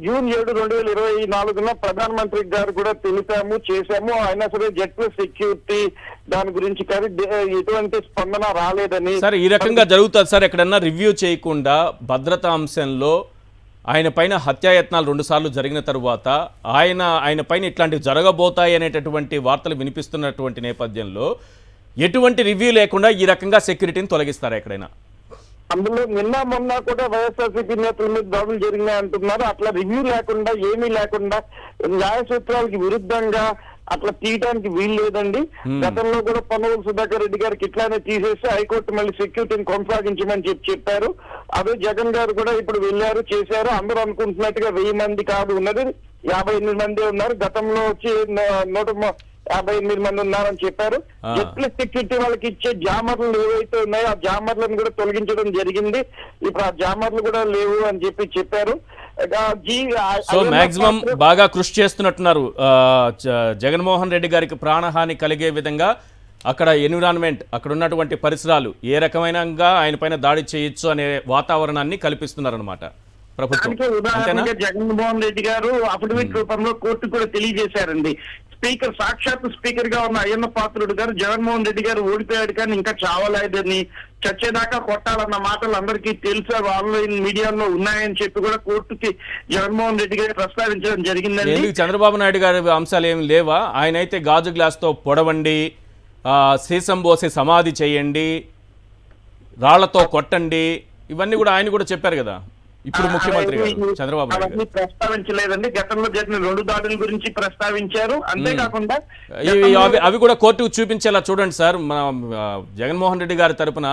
జూన్ 7, 2024 ప్రధానమంత్రి గారు కూడా తెలిపాము, చేశాము. అయినా సరే జెడ్ సెక్యూరిటీ దాని గురించి కానీ ఎటువంటి స్పందన రాలేదని. సార్, ఈ రకంగా జరుగుతుంది సార్. ఎక్కడన్నా రివ్యూ చేయకుండా భద్రతా అంశంలో ఆయన పైన హత్యాయత్నాలు 2 సార్లు జరిగిన తరువాత ఆయన పైన ఇట్లాంటివి జరగబోతాయి అనేటటువంటి వార్తలు వినిపిస్తున్నటువంటి నేపథ్యంలో ఎటువంటి రివ్యూ లేకుండా ఈ రకంగా సెక్యూరిటీని తొలగిస్తారా ఎక్కడైనా? అందులో నిన్న మొన్న కూడా వైఎస్ఆర్సీపీ నేతల మీద దాడులు జరిగినాయి అంటున్నారు. అట్లా రివ్యూ లేకుండా, ఏమీ లేకుండా, న్యాయ సూత్రాలకి విరుద్ధంగా అట్లా తీయడానికి వీలు లేదండి. గతంలో కూడా పొన్నవోలు సుధాకర్ రెడ్డి గారికి ఇట్లానే తీసేసి హైకోర్టు మళ్ళీ సెక్యూరిటీని కొనసాగించమని చెప్పారు. అదే జగన్ గారు కూడా ఇప్పుడు వెళ్ళారు, చేశారు. అందరూ అనుకుంటున్నట్టుగా 1000 మంది కాదు ఉన్నది, 58 మంది ఉన్నారు. గతంలో వచ్చి 58 మంది ఉన్నారని చెప్పారు. జెడ్+ సెక్యూరిటీ వాళ్ళకి ఇచ్చే జామర్లు ఏవైతే ఉన్నాయో ఆ జామర్లను కూడా తొలగించడం జరిగింది. ఇప్పుడు ఆ జామర్లు కూడా లేవు అని చెప్పారు. సో మాక్సిమం బాగా కృషి చేస్తున్నట్టున్నారు. జగన్మోహన్ రెడ్డి గారికి ప్రాణహాని కలిగే విధంగా అక్కడ ఎన్విరాన్మెంట్, అక్కడ ఉన్నటువంటి పరిసరాలు ఏ రకమైనగా ఆయన పైన దాడి చేయొచ్చు అనే వాతావరణాన్ని కల్పిస్తున్నారన్నమాట ప్రభుత్వం. ఉదాహరణగా జగన్మోహన్ రెడ్డి గారు అఫిడవిట్ రూపంలో కోర్టు కూడా తెలియజేశారండి. సాక్షాత్ స్పీకర్ గా ఉన్న అయ్యన్న పాత్రుడు గారు జగన్మోహన్ రెడ్డి గారు ఓడిపోయాడు కానీ ఇంకా చావలేదని, చచ్చేదాకా కొట్టాలన్న మాటలు అందరికీ తెలుసు, ఆన్లైన్ మీడియాలో ఉన్నాయని చెప్పి కూడా కోర్టుకి జగన్మోహన్ రెడ్డి గారు ప్రస్తావించడం జరిగిందండి. చంద్రబాబు నాయుడు గారి అంశాలు ఏమి లేవా? ఆయన అయితే గాజు గ్లాస్ తో పొడవండి, సీసం పోసి సమాధి చేయండి, రాళ్లతో కొట్టండి, ఇవన్నీ కూడా ఆయన కూడా చెప్పారు కదా ఇప్పుడు ముఖ్యమంత్రి గారు చంద్రబాబు నాయుడు గారు. ప్రస్తావించలేదండి. గతంలో జరిగిన 2 దాడుల గురించి ప్రస్తావించారు. అంతేకాకుండా అవి కూడా కోర్టుకు చూపించేలా చూడండి సార్. మన జగన్మోహన్ రెడ్డి గారి తరపున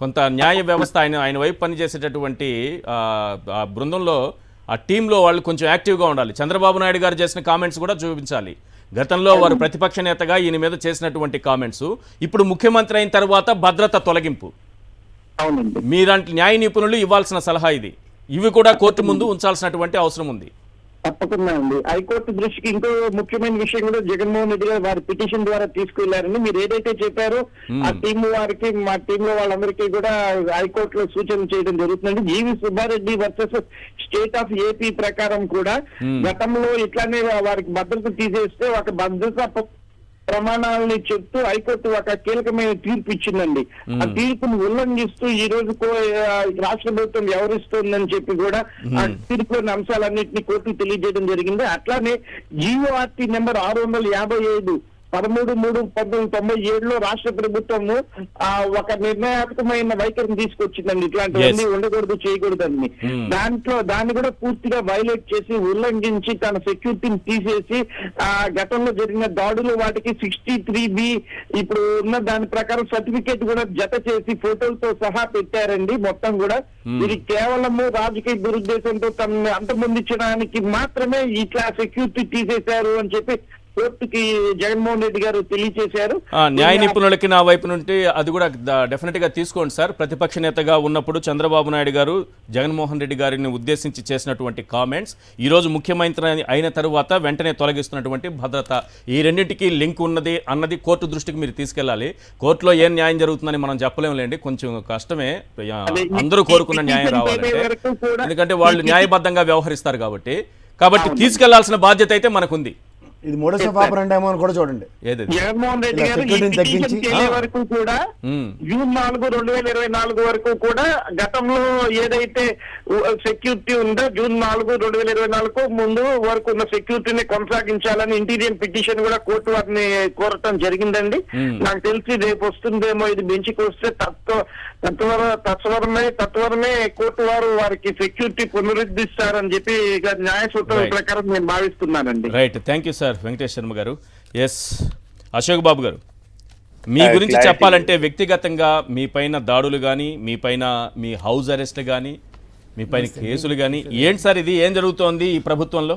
కొంత న్యాయ వ్యవస్థ ఆయన వైపు పనిచేసేటటువంటి ఆ బృందంలో, ఆ టీంలో వాళ్ళు కొంచెం యాక్టివ్గా ఉండాలి. చంద్రబాబు నాయుడు గారు చేసిన కామెంట్స్ కూడా చూపించాలి. గతంలో వారు ప్రతిపక్ష నేతగా ఈయన మీద చేసినటువంటి కామెంట్స్, ఇప్పుడు ముఖ్యమంత్రి అయిన తర్వాత భద్రత తొలగింపు, మీలాంటి న్యాయ నిపుణులు ఇవ్వాల్సిన సలహా ఇది. ఇవి కూడా కోర్టు ముందు ఉంచాల్సినటువంటి అవసరం ఉంది. తప్పకుండా అండి. హైకోర్టు దృష్టికి ఇంకో ముఖ్యమైన విషయం కూడా జగన్మోహన్ రెడ్డి గారు వారి పిటిషన్ ద్వారా తీసుకెళ్లారని మీరు ఏదైతే చెప్పారో ఆ టీం వారికి, మా టీంలో వాళ్ళందరికీ కూడా హైకోర్టులో సూచన చేయడం జరుగుతుందండి. G V Subbareddy versus state of AP ప్రకారం కూడా గతంలో ఇట్లానే వారికి భద్రత తీసేస్తే ఒక భద్రత ప్రమాణాలని చెప్తూ హైకోర్టు ఒక కీలకమైన తీర్పు ఇచ్చిందండి. ఆ తీర్పును ఉల్లంఘిస్తూ ఈ రోజు రాష్ట్ర ప్రభుత్వం వ్యవహరిస్తోందని చెప్పి కూడా ఆ తీర్పులోని అంశాలన్నింటినీ కోర్టుకు తెలియజేయడం జరిగింది. అట్లానే జీఓఆర్టీ నెంబర్ 655 13/3/1997లో రాష్ట్ర ప్రభుత్వము ఒక నిర్ణయాత్మకమైన వైఖరిని తీసుకొచ్చిందండి. ఇట్లాంటివన్నీ ఉండకూడదు, చేయకూడదని. దాన్ని కూడా పూర్తిగా వైలేట్ చేసి, ఉల్లంఘించి తన సెక్యూరిటీని తీసేసి గతంలో జరిగిన దాడులు వాటికి 63B ఇప్పుడు ఉన్న దాని ప్రకారం సర్టిఫికేట్ కూడా జత చేసి ఫోటోలతో సహా పెట్టారండి. మొత్తం కూడా ఇది కేవలము రాజకీయ దురుద్దేశంతో తనని అంతమొందించడానికి మాత్రమే ఇట్లా సెక్యూరిటీ తీసేశారు అని చెప్పి కోర్టుకి జగన్మోహన్ రెడ్డి గారు తెలియజేశారు. న్యాయ నిపుణులకి నా వైపు నుండి అది కూడా డెఫినెట్ గా తీసుకోండి సార్. ప్రతిపక్ష నేతగా ఉన్నప్పుడు చంద్రబాబు నాయుడు గారు జగన్మోహన్ రెడ్డి గారిని ఉద్దేశించి చేసినటువంటి కామెంట్స్, ఈ రోజు ముఖ్యమంత్రి అయిన తరువాత వెంటనే తొలగిస్తున్నటువంటి భద్రత, ఈ రెండింటికి లింక్ ఉన్నది అన్నది కోర్టు దృష్టికి మీరు తీసుకెళ్ళాలి. కోర్టులో ఏం న్యాయం జరుగుతుందని మనం చెప్పలేములేండి, కొంచెం కష్టమే. అందరూ కోరుకున్న న్యాయం రావాలంటే, ఎందుకంటే వాళ్ళు న్యాయబద్ధంగా వ్యవహరిస్తారు కాబట్టి తీసుకెళ్లాల్సిన బాధ్యత అయితే మనకుంది. ఇది మోడస్ ఆఫ్ ఆపరెండేమో అని కూడా చూడండి. జగన్మోహన్ రెడ్డి గారు వరకు కూడా జూన్ 4, 2024 వరకు కూడా గతంలో ఏదైతే సెక్యూరిటీ ఉందో జూన్ 4, 2024 ముందు వరకు ఉన్న సెక్యూరిటీని కొనసాగించాలని ఇంటీరియర్ పిటిషన్ కూడా కోర్టు వారిని కోరటం జరిగిందండి. నాకు తెలిసి రేపు వస్తుందేమో, ఇది బెంచ్కి వస్తే తత్వరమే కోర్టు వారు వారికి సెక్యూరిటీ పునరుద్ధరిస్తారని చెప్పి న్యాయ సూత్రాల ప్రకారం నేను భావిస్తున్నానండి. Right, thank you sir Venkatesh Sharma గారు. ఎస్ అశోక్ బాబు గారు, మీ గురించి చెప్పాలంటే వ్యక్తిగతంగా మీ పైన దాడులు కానీ, మీ పైన మీ హౌస్ అరెస్ట్లు కానీ, మీ పైన కేసులు కానీ, ఏంటి సార్ ఇది? ఏం జరుగుతోంది ఈ ప్రభుత్వంలో?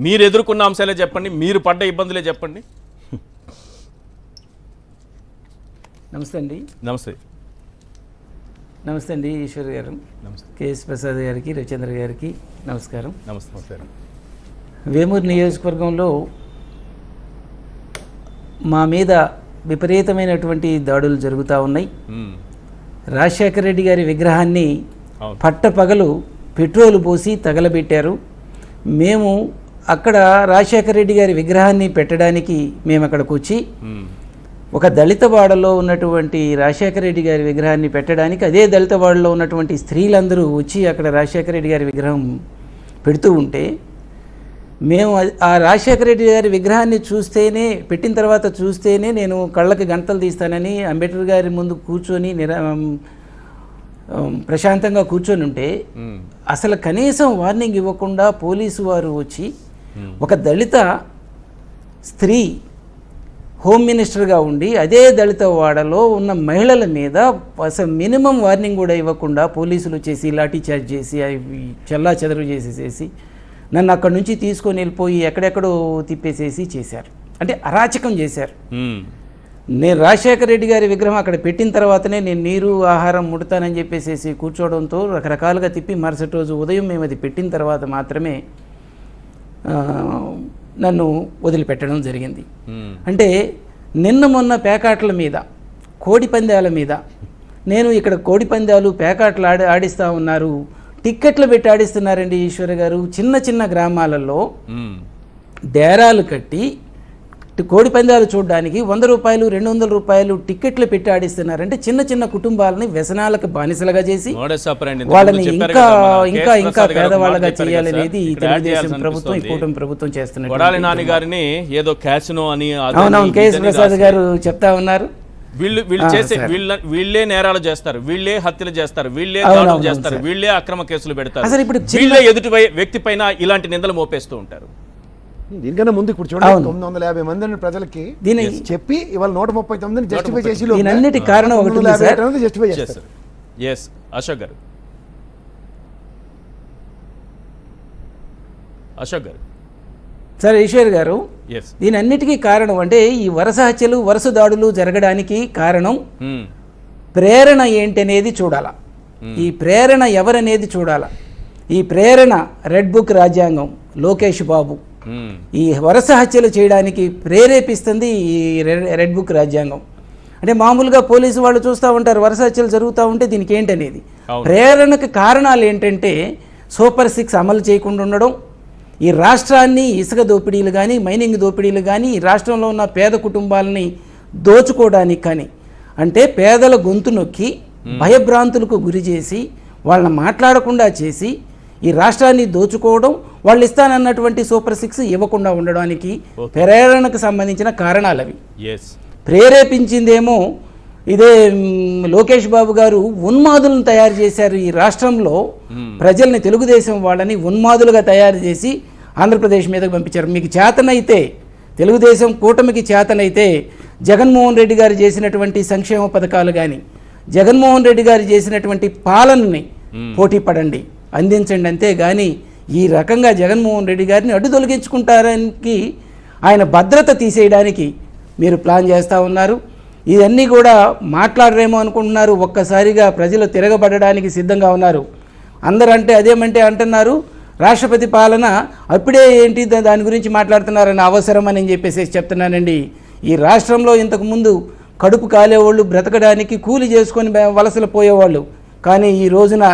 మీరు ఎదుర్కొన్న అంశాలే చెప్పండి, మీరు పడ్డ ఇబ్బందులే చెప్పండి. నమస్తే అండి. నమస్తే. నమస్తే అండి ఈశ్వర్ గారు, కేఎస్ ప్రసాద్ గారికి, రవిచంద్ర గారికి నమస్కారం. నమస్కారం. వేమూరు నియోజకవర్గంలో మా మీద విపరీతమైనటువంటి దాడులు జరుగుతూ ఉన్నాయి. రాజశేఖర రెడ్డి గారి విగ్రహాన్ని పట్టపగలు పెట్రోలు పోసి తగలబెట్టారు. మేము అక్కడ రాజశేఖర రెడ్డి గారి విగ్రహాన్ని పెట్టడానికి మేము అక్కడికి వచ్చి ఒక దళితవాడలో ఉన్నటువంటి రాజశేఖర రెడ్డి గారి విగ్రహాన్ని పెట్టడానికి అదే దళితవాడలో ఉన్నటువంటి స్త్రీలందరూ వచ్చి అక్కడ రాజశేఖర రెడ్డి గారి విగ్రహం పెడుతూ ఉంటే మేము ఆ రాజశేఖర రెడ్డి గారి విగ్రహాన్ని పెట్టిన తర్వాత చూస్తేనే నేను కళ్ళకి గంటలు తీస్తానని అంబేద్కర్ గారి ముందు కూర్చొని ప్రశాంతంగా కూర్చొని ఉంటే అసలు కనీసం వార్నింగ్ ఇవ్వకుండా పోలీసు వారు వచ్చి ఒక దళిత స్త్రీ హోమ్ మినిస్టర్గా ఉండి అదే దళిత వాడలో ఉన్న మహిళల మీద అసలు మినిమం వార్నింగ్ కూడా ఇవ్వకుండా పోలీసులు చేసి లాఠీ చార్జ్ చేసి చెల్లా చెదరు చేసేసి నన్ను అక్కడి నుంచి తీసుకొని వెళ్ళిపోయి ఎక్కడెక్కడో తిప్పేసేసి చేశారు. అంటే అరాచకం చేశారు. మ్మ్. నేను రాజశేఖర రెడ్డి గారి విగ్రహం అక్కడ పెట్టిన తర్వాతనే నేను నీరు ఆహారం ముడతానని చెప్పేసి కూర్చోవడంతో రకరకాలుగా తిప్పి మరుసటి రోజు ఉదయం మేము అది పెట్టిన తర్వాత మాత్రమే నన్ను వదిలిపెట్టడం జరిగింది. మ్మ్. అంటే నిన్న మొన్న పేకాట్ల మీద, కోడి పందాల మీద, నేను ఇక్కడ కోడి పందాలు పేకాట్లు ఆడిస్తూ ఉన్నారు, టిక్కెట్లు పెట్టి ఆడిస్తున్నారండి ఈశ్వర్ గారు. చిన్న చిన్న గ్రామాలలో మ్మ్. డేరాలు కట్టి కోడి పందాలు చూడడానికి 100 రూపాయలు 200 రూపాయలు టిక్కెట్లు పెట్టి ఆడిస్తున్నారంటే చిన్న చిన్న కుటుంబాలని వ్యసనాలకు బానిసలుగా చేసి మోడస్ ఆపరెండి ఇంతకు వాళ్ళని ముందు చెప్పారు ఇంకా కదా, మన ఇంకా కేఎస్ ఇంకా ప్రసాద్ గారు పేదవాళ్ళగా చెప్పారు కదా చేయాలనేది సార్, ఈ ఇక్కడ యాడ్ తెలుగుదేశం చేయాల్సి ప్రభుత్వం, ఈ అనిపిస్తుంది. కూటమి ప్రభుత్వం కొడాలి చేస్తున్నటువంటి. నాని గారిని ఏదో క్యాసినో అని అదని అవునవును, కేఎస్ ఇదని ప్రసాద్ రాసి, గారు చెప్తా ఉన్నారు. వీళ్ళు చేసే వీళ్ళే నేరాలు చేస్తారు, వీళ్ళే హత్యలు చేస్తారు, వీళ్ళే అవునవును దాడులు చేస్తారు, సార్. వీళ్ళే అక్రమ కేసులు పెడతారు, అసలు ఇప్పుడు వీళ్ళే ఎదుటి వ్యక్తి పైన ఇలాంటి నిందలు మోపేస్తూ ఉంటారు. దీనికన్నా ముందు ఇప్పుడు చూడండి, అవును. 950 మంది ప్రజలకి దీని చెప్పి ఇవాళ 139 జస్టిఫై చేసి దీనన్నిటి కారణం ఒకటి ఉంది సార్. జస్టిఫై Yes, చేస్తారు. sir. Yes, Ashok garu. Ashok garu. Sir Eshwar గారు, ఎస్. దీని అన్నిటికీ కారణం అంటే ఈ వరుస హత్యలు, వరుస దాడులు జరగడానికి కారణం ప్రేరణ ఏంటనేది చూడాల. ఈ ప్రేరణ ఎవరనేది చూడాల. ఈ ప్రేరణ రెడ్ బుక్ రాజ్యాంగం, లోకేష్ బాబు ఈ వరుస హత్యలు చేయడానికి ప్రేరేపిస్తుంది ఈ రెడ్ బుక్ రాజ్యాంగం. అంటే మామూలుగా పోలీసు వాళ్ళు చూస్తూ ఉంటారు వరుస హత్యలు జరుగుతూ ఉంటే దీనికి ఏంటనేది. ప్రేరణకు కారణాలు ఏంటంటే సూపర్ 6 అమలు చేయకుండా ఉండడం, ఈ రాష్ట్రాన్ని ఇసుక దోపిడీలు కానీ, మైనింగ్ దోపిడీలు కానీ, ఈ రాష్ట్రంలో ఉన్న పేద కుటుంబాలని దోచుకోవడానికి కానీ, అంటే పేదల గొంతు నొక్కి భయభ్రాంతులకు గురి చేసి వాళ్ళని మాట్లాడకుండా చేసి ఈ రాష్ట్రాన్ని దోచుకోవడం, వాళ్ళు ఇస్తానన్నటువంటి సూపర్ 6 ఇవ్వకుండా ఉండడానికి ప్రేరణకు సంబంధించిన కారణాలు అవి. ప్రేరేపించిందేమో ఇదే లోకేష్ బాబు గారు ఉన్మాదులను తయారు చేశారు. ఈ రాష్ట్రంలో ప్రజల్ని, తెలుగుదేశం వాళ్ళని ఉన్మాదులుగా తయారు చేసి ఆంధ్రప్రదేశ్ మీదకు పంపించారు. మీకు చేతనైతే, తెలుగుదేశం కూటమికి చేతనైతే జగన్మోహన్ రెడ్డి గారు చేసినటువంటి సంక్షేమ పథకాలు కానీ, జగన్మోహన్ రెడ్డి గారు చేసినటువంటి పాలనని పోటీ పడండి, అందించండి. అంతేగాని ఈ రకంగా జగన్మోహన్ రెడ్డి గారిని అడ్డు తొలగించుకుంటానికి, ఆయన భద్రత తీసేయడానికి మీరు ప్లాన్ చేస్తూ ఉన్నారు. ఇవన్నీ కూడా మాట్లాడరేమో అనుకుంటున్నారు. ఒక్కసారిగా ప్రజలు తిరగబడడానికి సిద్ధంగా ఉన్నారు. అందరూ అంటే అదేమంటే అంటున్నారు రాష్ట్రపతి పాలన అప్పుడే ఏంటి దాని గురించి మాట్లాడుతున్నారని అవసరం అని చెప్పేసి చెప్తున్నానండి. ఈ రాష్ట్రంలో ఇంతకుముందు కడుపు కాలేవాళ్ళు, బ్రతకడానికి కూలి చేసుకొని వలసలు పోయేవాళ్ళు. కానీ ఈ రోజున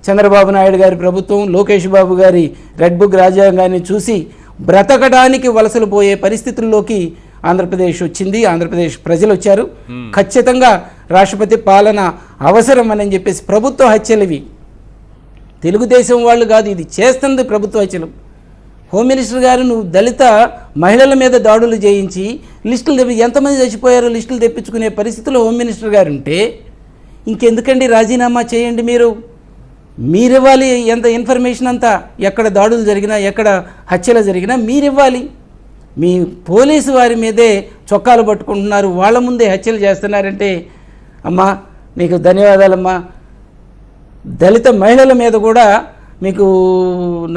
చంద్రబాబు నాయుడు గారి ప్రభుత్వం, లోకేష్ బాబు గారి రెడ్ బుక్ రాజ్యాంగాన్ని చూసి బ్రతకడానికి వలసలు పోయే పరిస్థితుల్లోకి ఆంధ్రప్రదేశ్ వచ్చింది. ఆంధ్రప్రదేశ్ ప్రజలు వచ్చారు. ఖచ్చితంగా రాష్ట్రపతి పాలన అవసరం అని చెప్పేసి, ప్రభుత్వ హత్యలు ఇవి, తెలుగుదేశం వాళ్ళు కాదు, ఇది చేస్తుంది ప్రభుత్వ హత్యలు. హోమ్ మినిస్టర్ గారు నువ్వు దళిత మహిళల మీద దాడులు చేయించి లిస్టులు ఎంతమంది చచ్చిపోయారో లిస్టులు తెప్పించుకునే పరిస్థితుల్లో హోమ్ మినిస్టర్ గారు ఉంటే ఇంకెందుకండి రాజీనామా చేయండి. మీరివ్వాలి ఎంత ఇన్ఫర్మేషన్ అంతా, ఎక్కడ దాడులు జరిగినా, ఎక్కడ హత్యలు జరిగినా మీరివ్వాలి. మీ పోలీసు వారి మీదే చొక్కాలు పట్టుకుంటున్నారు, వాళ్ళ ముందే హత్యలు చేస్తున్నారంటే అమ్మా నీకు ధన్యవాదాలమ్మా. దళిత మహిళల మీద కూడా మీకు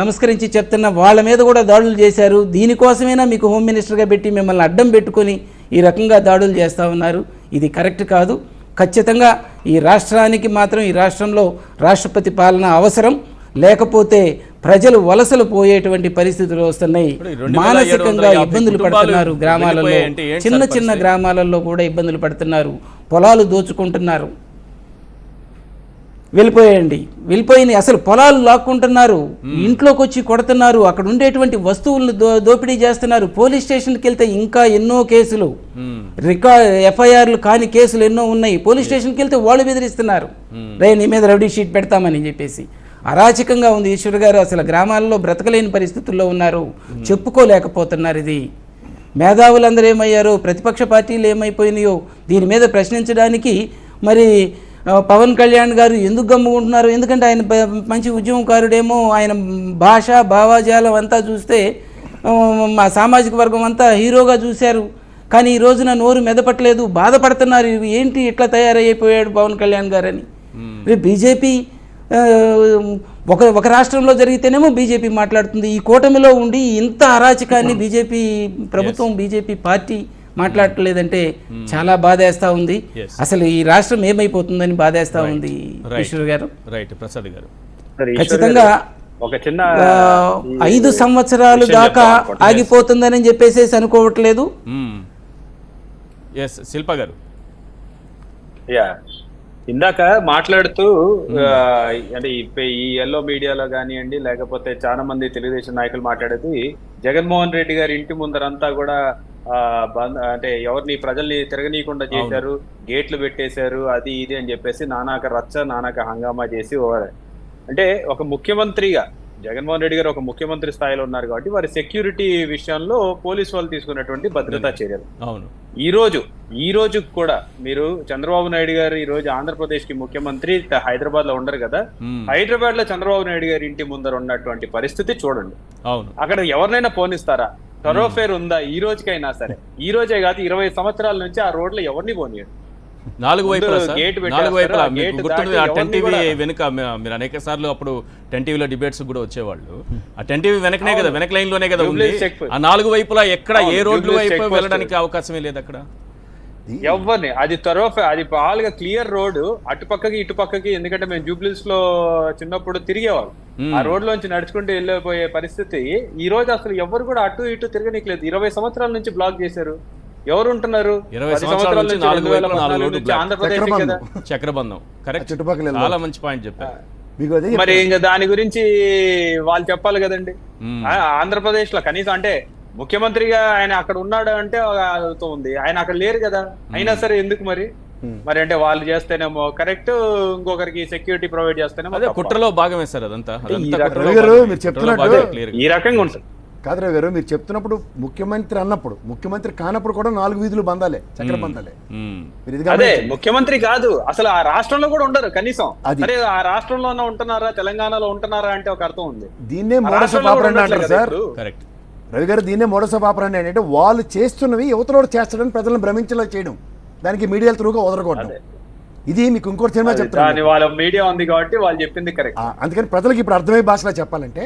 నమస్కరించి చెప్తున్న, వాళ్ళ మీద కూడా దాడులు చేశారు. దీనికోసమైనా మీకు హోమ్ మినిస్టర్గా పెట్టి మిమ్మల్ని అడ్డం పెట్టుకొని ఈ రకంగా దాడులు చేస్తూ ఉన్నారు. ఇది కరెక్ట్ కాదు. ఖచ్చితంగా ఈ రాష్ట్రానికి మాత్రం, ఈ రాష్ట్రంలో రాష్ట్రపతి పాలన అవసరం. లేకపోతే ప్రజలు వలసలు పోయేటువంటి పరిస్థితులు వస్తున్నాయి. మానసికంగా ఇబ్బందులు పడుతున్నారు. గ్రామాలలో, చిన్న చిన్న గ్రామాలలో కూడా ఇబ్బందులు పడుతున్నారు. పొలాలు దోచుకుంటున్నారు. వెళ్ళిపోయినాయి. అసలు పొలాలు లాక్కుంటున్నారు, ఇంట్లోకి వచ్చి కొడుతున్నారు, అక్కడ ఉండేటువంటి వస్తువులను దోపిడీ చేస్తున్నారు. పోలీస్ స్టేషన్కి వెళ్తే ఇంకా ఎన్నో కేసులు, ఎఫ్ఐఆర్లు కాని కేసులు ఎన్నో ఉన్నాయి. పోలీస్ స్టేషన్కి వెళ్తే వాళ్ళు బెదిరిస్తున్నారు, రే నీ మీద రౌడీ షీట్ పెడతామని చెప్పేసి. అరాచకంగా ఉంది ఈశ్వర్ గారు. అసలు గ్రామాల్లో బ్రతకలేని పరిస్థితుల్లో ఉన్నారు, చెప్పుకోలేకపోతున్నారు. ఇది మేధావులందరూ ఏమయ్యారో, ప్రతిపక్ష పార్టీలు ఏమైపోయినాయో దీని మీద ప్రశ్నించడానికి మరి పవన్ కళ్యాణ్ గారు ఎందుకు గమ్ముకుంటున్నారు? ఎందుకంటే ఆయన మంచి ఉద్యమకారుడేమో, ఆయన భాష భావాజాలం అంతా చూస్తే మా సామాజిక వర్గం అంతా హీరోగా చూశారు. కానీ ఈ రోజున నోరు మెదపట్లేదు, బాధపడుతున్నారు. ఏంటి ఇట్లా తయారైపోయాడు పవన్ కళ్యాణ్ గారని. రేపు బీజేపీ ఒక రాష్ట్రంలో జరిగితేనేమో బీజేపీ మాట్లాడుతుంది. ఈ కూటమిలో ఉండి ఇంత అరాచకాన్ని బీజేపీ ప్రభుత్వం బీజేపీ పార్టీ మాట్లాడలేదంటే చాలా బాధేస్తా ఉంది. Yes. అసలు ఈ రాష్ట్రం ఏమైపోతుందని బాధేస్తా ఉంది ఈశ్వర్ గారు. రైట్ ప్రసాద్ గారు. సరే, ఈశ్వర్ ఖచ్చితంగా గారు, ఒక చిన్న 5 సంవత్సరాలు విషయం దాకా చెప్పాలనుకుంటున్నాను. ఆగిపోతుందని చెప్పేసి అనుకోవట్లేదు. ఎస్ శిల్ప గారు. యా, ఇందాక మాట్లాడుతూ అంటే ఈ ఎల్లో మీడియాలో కానివ్వండి, లేకపోతే చాలా మంది తెలుగుదేశం నాయకులు మాట్లాడేది జగన్మోహన్ రెడ్డి గారి ఇంటి ముందరంతా కూడా అంటే ఎవరిని ప్రజల్ని తిరగనీయకుండా చేశారు, గేట్లు పెట్టేశారు, అది ఇది అని చెప్పేసి నానాక రచ్చ నానాక హంగామా చేసి అంటే ఒక ముఖ్యమంత్రిగా జగన్మోహన్ రెడ్డి గారు ఒక ముఖ్యమంత్రి స్థాయిలో ఉన్నారు కాబట్టి వారి సెక్యూరిటీ విషయంలో పోలీసు వాళ్ళు తీసుకున్నటువంటి భద్రతా చర్యలు. అవును, ఈ రోజు కూడా మీరు చంద్రబాబు నాయుడు గారు ఈ రోజు ఆంధ్రప్రదేశ్ కి ముఖ్యమంత్రి, హైదరాబాద్ లో ఉండరు కదా, హైదరాబాద్ లో చంద్రబాబు నాయుడు గారి ఇంటి ముందర ఉన్నటువంటి పరిస్థితి చూడండి. అవును, అక్కడ ఎవరినైనా పోనిస్తారా? థరోఫేర్ ఉందా ఈ రోజుకైనా సరే? ఈ రోజే కాదు, 20 సంవత్సరాల నుంచి ఆ రోడ్లో ఎవరిని పోనీయండి. 4 వైపులా సార్, గేట్ 4 వైపులా పెట్టేస్తారు, మీకు గేట్ గుర్తుంది. దాటి ఆ 10 టీవీ ఎవరిని వెనుక మీరు అనేక సార్లు అప్పుడు 10 టీవీలో డిబేట్స్ కూడా వచ్చేవాళ్ళు. ఆ 10 టీవీ వెనకనే కదా, వెనక లైన్ లోనే కదా ఉంది. Jubilee check. ఆ 4 వైపులా ఎక్కడ ఏ అవును, రోడ్లు Jubilee వైపు check post. వెళ్ళడానికి అవకాశమే లేదు అక్కడ. ఎవరిని అది అది బాగా క్లియర్ రోడ్, అటుపక్కకి ఇటుపక్కకి. ఎందుకంటే మేము జూబ్లీస్ లో చిన్నప్పుడు తిరిగేవాళ్ళం, ఆ రోడ్ లోంచి నడుచుకుంటూ వెళ్ళిపోయే పరిస్థితి. ఈ రోజు అసలు ఎవరు కూడా అటు ఇటు తిరగనీయలేదు. 20 సంవత్సరాల నుంచి బ్లాక్ చేశారు. ఎవరు ఉంటున్నారు? 20 సంవత్సరాల నుంచి 4 వైపులా 4 రోడ్లు బ్లాక్. ఆంధ్రప్రదేశ్ కదా. చక్రబంధం కరెక్ట్, చుట్టుపక్కల చాలా మంచి పాయింట్ చెప్పారు. మీకు అదే మరి ఇంకా దాని గురించి వాళ్ళు చెప్పాలి కదండి. ఆంధ్రప్రదేశ్ లో కనీసం అంటే ముఖ్యమంత్రిగా ఆయన అక్కడ ఉన్నాడు అంటే ఉంది, ఆయన అక్కడ లేరు కదా. అయినా సరే ఎందుకు మరి అంటే వాళ్ళు చేస్తేనేమో కరెక్ట్, ఇంకొకరికి సెక్యూరిటీ ప్రొవైడ్ చేస్తేనేమో అదే కుట్రలో భాగమే సార్ అదంతా. రవి గారు మీరు చెప్తున్నట్టు ఈ రకంగా ఉంటుంది. కాదు రవి గారు, మీరు చెప్తున్నప్పుడు ముఖ్యమంత్రి అన్నప్పుడు, ముఖ్యమంత్రి కానప్పుడు కూడా 4 వీధులు బంధాలే, చక్ర బంధాలే. మీరు ఇది అదే గమనించండి. ముఖ్యమంత్రి కాదు, అసలు ఆ రాష్ట్రంలో కూడా ఉండరు కనీసం. అది. అరే ఆ రాష్ట్రంలోనే ఉంటున్నారా, తెలంగాణలో ఉంటున్నారా అంటే ఒక అర్థం ఉంది. దీన్నే ఆ మోడస్ ఆఫ్ రాష్ట్రంలో కూడా ఆపరెండి ఉండట్లే అంటారు కదా సార్. ఇప్పుడు. కరెక్ట్. రవి గారు దీన్నే మోడస్ ఆఫ్ ఆపరెండి అంటే వాళ్ళు చేస్తున్నవి యువతలోడు చేస్తాడని ప్రజలను భ్రమించేలా చేయడం, దానికి మీడియాల త్రూగా వదలకూడదు. ఇది మీకు ఇంకోటి సినిమా దాని చెప్తాను. వాళ్ళ మీడియా ఉంది కాబట్టి వాళ్ళు చెప్పింది కరెక్ట్. అందుకని ప్రజలకు ఇప్పుడు అర్థమయ్యే భాషలో చెప్పాలంటే,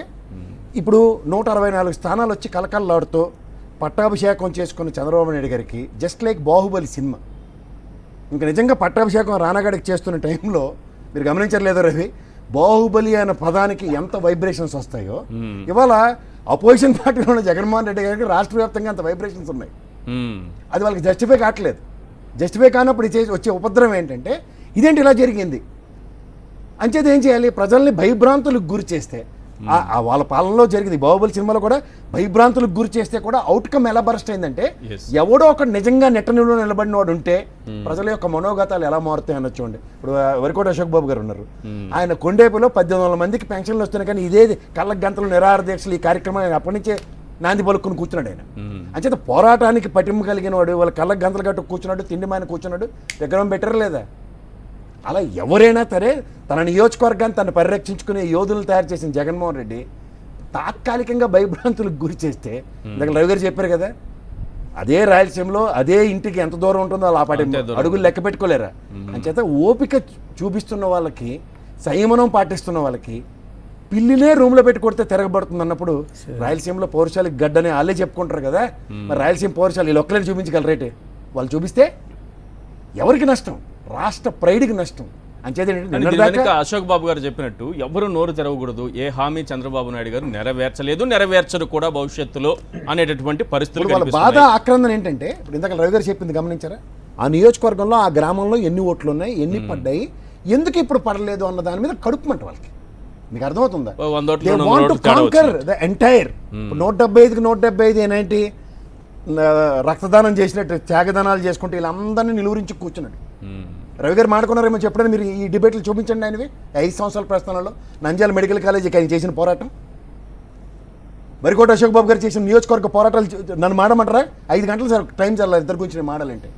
ఇప్పుడు 164 స్థానాలు వచ్చి కలకల్లాడుతూ పట్టాభిషేకం చేసుకున్న చంద్రబాబు నాయుడు గారికి జస్ట్ లైక్ బాహుబలి సినిమా. ఇంకా నిజంగా పట్టాభిషేకం రానాగడికి చేస్తున్న టైంలో మీరు గమనించలేదో రవి, బాహుబలి అనే పదానికి ఎంత వైబ్రేషన్స్ వస్తాయో, ఇవాళ అపోజిషన్ పార్టీలో ఉన్న జగన్మోహన్ రెడ్డి గారికి రాష్ట్ర వ్యాప్తంగా అంత వైబ్రేషన్స్ ఉన్నాయి. అది వాళ్ళకి జస్టిఫై కావట్లేదు. జస్టిఫై కానప్పుడు వచ్చే ఉపద్రవం ఏంటంటే, ఇదేంటి ఇలా జరిగింది అంచేది ఏం చేయాలి? ప్రజల్ని భయభ్రాంతులకు గురి చేస్తే, వాళ్ళ పాలనలో జరిగింది బాహుబలి సినిమాలో కూడా భయభ్రాంతులకు గురి చేస్తే కూడా అవుట్కమ్ ఎలా బరస్ట్ అయిందంటే, ఎవడో ఒక నిజంగా నెట్టనిలో నిలబడిన వాడు ఉంటే ప్రజల యొక్క మనోగతాలు ఎలా మారుతాయి అన్న చూడండి. ఇప్పుడు వరికోట అశోక్ బాబు గారు ఉన్నారు, ఆయన కొండేపులో 1800 మందికి పెన్షన్లు వస్తున్నాయి, కానీ ఇదే కళ్ళ గంటలు నిరాహార దీక్షలు ఈ కార్యక్రమాన్ని అప్పటి నుంచే నాంది పలుకుని కూర్చున్నాడు ఆయన. అంచేత పోరాటానికి పటిమ కలిగిన వాడు, వాళ్ళ కళ్ళ గంటలు గట్టు కూర్చున్నాడు, తిండి మాయన కూర్చున్నాడు, విగ్రహం పెట్టారా లేదా? అలా ఎవరైనా సరే తన నియోజకవర్గాన్ని తను పరిరక్షించుకునే యోధులను తయారు చేసిన జగన్మోహన్ రెడ్డి తాత్కాలికంగా భయభ్రాంతులకు గురి చేస్తే, ఇందాక రవి గారు చెప్పారు కదా, అదే రాయలసీమలో అదే ఇంటికి ఎంత దూరం ఉంటుందో అలా పాటి అడుగులు లెక్క పెట్టుకోలేరా? అంచేత ఓపిక చూపిస్తున్న వాళ్ళకి, సంయమనం పాటిస్తున్న వాళ్ళకి పిల్లినే రూమ్లో పెట్టి కొడితే తిరగబడుతుంది అన్నప్పుడు, రాయలసీమలో పౌరుషాలకి గడ్డని వాళ్ళే చెప్పుకుంటారు కదా, మరి రాయలసీమ పౌరుషాలు వీళ్ళు ఒక్కలేని చూపించగలరేటే? వాళ్ళు చూపిస్తే ఎవరికి నష్టం? రాష్ట్ర ప్రైడ్కి నష్టం. అంచేత అశోక్ బాబు గారు చెప్పినట్టు ఎవరు నోరు తెరవకూడదు, ఏ హామీ చంద్రబాబు నాయుడు గారు నెరవేర్చలేదు, నెరవేర్చరు కూడా భవిష్యత్తులో అనేటటువంటి పరిస్థితులు. వాళ్ళ బాధ ఆక్రందన ఏంటంటే, ఇప్పుడు ఇందాక రవి గారు చెప్పింది గమనించారా? ఆ నియోజకవర్గంలో ఆ గ్రామంలో ఎన్ని ఓట్లు ఉన్నాయి, ఎన్ని పడ్డాయి, ఎందుకు ఇప్పుడు పడలేదు అన్న దాని మీద కడుపుమంట వాళ్ళకి. మీకు అర్థమవుతుందా? They want to conquer the entire. 175కి 175 ఏనేంటి రక్తదానం చేసినట్టు, త్యాగదానాలు చేసుకుంటే వీళ్ళందరినీ నిలువరించి కూర్చున్నాడు. రవి గారు మాట్లాడుకున్నారేమో చెప్పడం, మీరు ఈ డిబేట్లు చూపించండి ఆయనవి. 5 సంవత్సరాల ప్రస్థానంలో నంద్యాల మెడికల్ కాలేజీకి ఆయన చేసిన పోరాటం, వరికోట అశోక్ బాబు గారు చేసిన నియోజకవర్గ పోరాటాలు నన్ను మాడమంటారా? 5 గంటలు సార్ టైం చాలా ఇద్దరు గురించి నేను మాడాలంటే.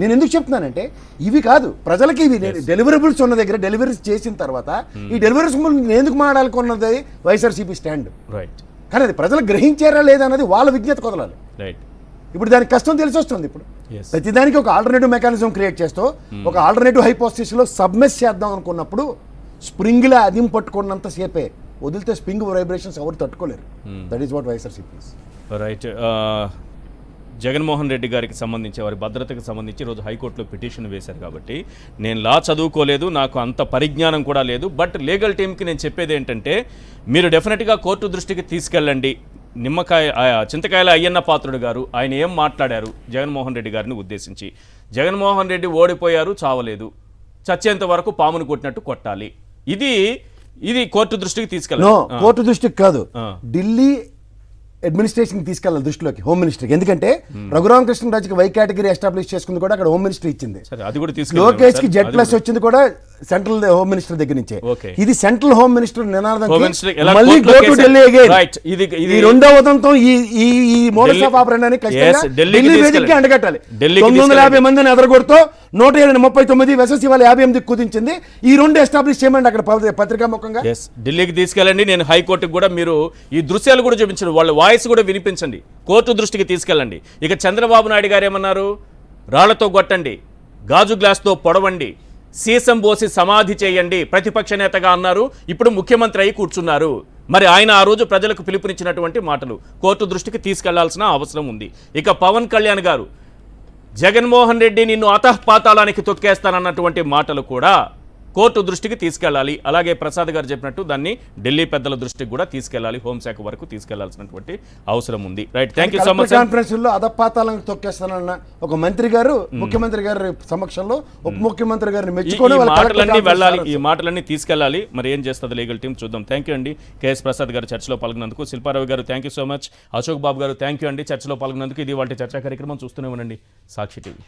నేను ఎందుకు చెప్తున్నానంటే, ఇవి కాదు ప్రజలకి, ఇవి డెలివరబుల్స్ ఉన్న దగ్గర డెలివరీస్ చేసిన తర్వాత ఈ డెలివరీస్ నేను ఎందుకు మాడాలనుకున్నది వైఎస్ఆర్సీపీ స్టాండ్. కానీ అది ప్రజలు గ్రహించారా లేదా అన్నది వాళ్ళ విజ్ఞత కొదలాలి. ఇప్పుడు దానికి కష్టం తెలిసి వస్తుంది. ఇప్పుడు ప్రతిదానికి ఒక ఆల్టర్నేటివ్ మెకానిజం క్రియేట్ చేస్తూ, ఒక ఆల్టర్నేటివ్ హైపోథసిస్లో సబ్మెస్ చేద్దాం అనుకున్నప్పుడు స్ప్రింగ్లో అదిం పట్టుకున్నంత సేపే, వదిలితే స్ప్రింగ్ వైబ్రేషన్స్ ఎవరు తట్టుకోలేరు. That is what YSRCP is. Right. Jaganmohan Reddy గారికి సంబంధించి వారి భద్రతకు సంబంధించి ఈరోజు హైకోర్టులో పిటిషన్ వేశారు కాబట్టి నేను లా చదువుకోలేదు, నాకు అంత పరిజ్ఞానం కూడా లేదు. బట్ లీగల్ టీమ్కి నేను చెప్పేది ఏంటంటే మీరు డెఫినెట్గా కోర్టు దృష్టికి తీసుకెళ్ళండి. చింతకాయల అయ్యన్న పాత్రుడు గారు ఆయన ఏం మాట్లాడారు జగన్మోహన్ రెడ్డి గారిని ఉద్దేశించి, జగన్మోహన్ రెడ్డి ఓడిపోయారు, చావలేదు, చచ్చేంత వరకు పామును కొట్టినట్టు కొట్టాలి, ఇది కోర్టు దృష్టికి తీసుకెళ్ళాలి. కోర్టు దృష్టికి కాదు, ఢిల్లీ అడ్మినిస్ట్రేషన్ తీసుకెళ్ళాలి దృష్టిలోకి, హోమ్ మినిస్టర్కి. ఎందుకంటే రఘురామకృష్ణరాజుకి వై కేటగిరీ ఎస్టాబ్లిష్ చేసుకుంది కూడా అక్కడ హోమ్ మినిస్టర్ ఇచ్చింది. అది కూడా లోకేష్ కి జెడ్ ప్లస్ వచ్చింది కూడా సెంట్రల్ హోమ్ మినిస్టర్ దగ్గర నుంచే. ఇది సెంట్రల్ హోమ్ మినిస్టర్ నినాదం. మళ్ళీ గో టు ఢిల్లీ అగైన్. ఈ రెండో ఉదంతం ఈ మోడల్స్ ఆఫ్ ఆపరేషన్ ఢిల్లీ వేదికకి అండగట్టాలి. 950 మందిని ఎదరగొడుతూ 139 వెసెస్ ఇవాళ 58 కుదించింది. ఈ రెండు ఎస్టాబ్లిష్ చేయమండి అక్కడ పత్రికా ముఖంగా. ఢిల్లీకి తీసుకెళ్ళండి. నేను హైకోర్టుకి కూడా మీరు ఈ దృశ్యాలు కూడా చూపించండి, వాళ్ళ వాయిస్ కూడా వినిపించండి, కోర్టు దృష్టికి తీసుకెళ్ళండి. ఇక చంద్రబాబు నాయుడు గారు ఏమన్నారు, రాళ్లతో కొట్టండి, గాజు గ్లాస్తో పొడవండి, సీసం పోసి సమాధి చేయండి ప్రతిపక్ష నేతగా అన్నారు. ఇప్పుడు ముఖ్యమంత్రి అయి కూర్చున్నారు. మరి ఆయన ఆ రోజు ప్రజలకు పిలుపునిచ్చినటువంటి మాటలు కోర్టు దృష్టికి తీసుకెళ్లాల్సిన అవసరం ఉంది. ఇక పవన్ కళ్యాణ్ గారు జగన్మోహన్ రెడ్డి నిన్ను అతఃపాతాళానికి తొక్కేస్తానన్నటువంటి మాటలు కూడా కోర్టు దృష్టికి తీసుకెళ్లాలి. అలాగే ప్రసాద్ గారు చెప్పినట్టు దాన్ని ఢిల్లీ పెద్దల దృష్టికి కూడా తీసుకెళ్లాలి, హోంశాఖ వరకు తీసుకెళ్లాల్సినటువంటి అవసరం ఉంది. Right, thank you so much. Conference లో అధపాతాలను తొక్కేస్తానన్న ఒక మంత్రి గారు ముఖ్యమంత్రి గారి సమక్షంలో ఉప ముఖ్యమంత్రి గారిని మెచ్చుకొని ఈ మాటలన్నీ తీసుకెళ్లాలి. మరి ఏం చేస్తుంది లీగల్ టీం చూద్దాం. థ్యాంక్ యూ అండి కేఎస్ ప్రసాద్ గారు చర్చలో పాల్గొన్నందుకు. శిల్పారావు గారు thank you so much. Ashok Babu గారు థ్యాంక్ యూ అండి చర్చలో పాల్గొన్నందుకు. ఇది వాళ్ళ చర్చా కార్యక్రమం చూస్తూనే ఉండండి సాక్షి టీవీ.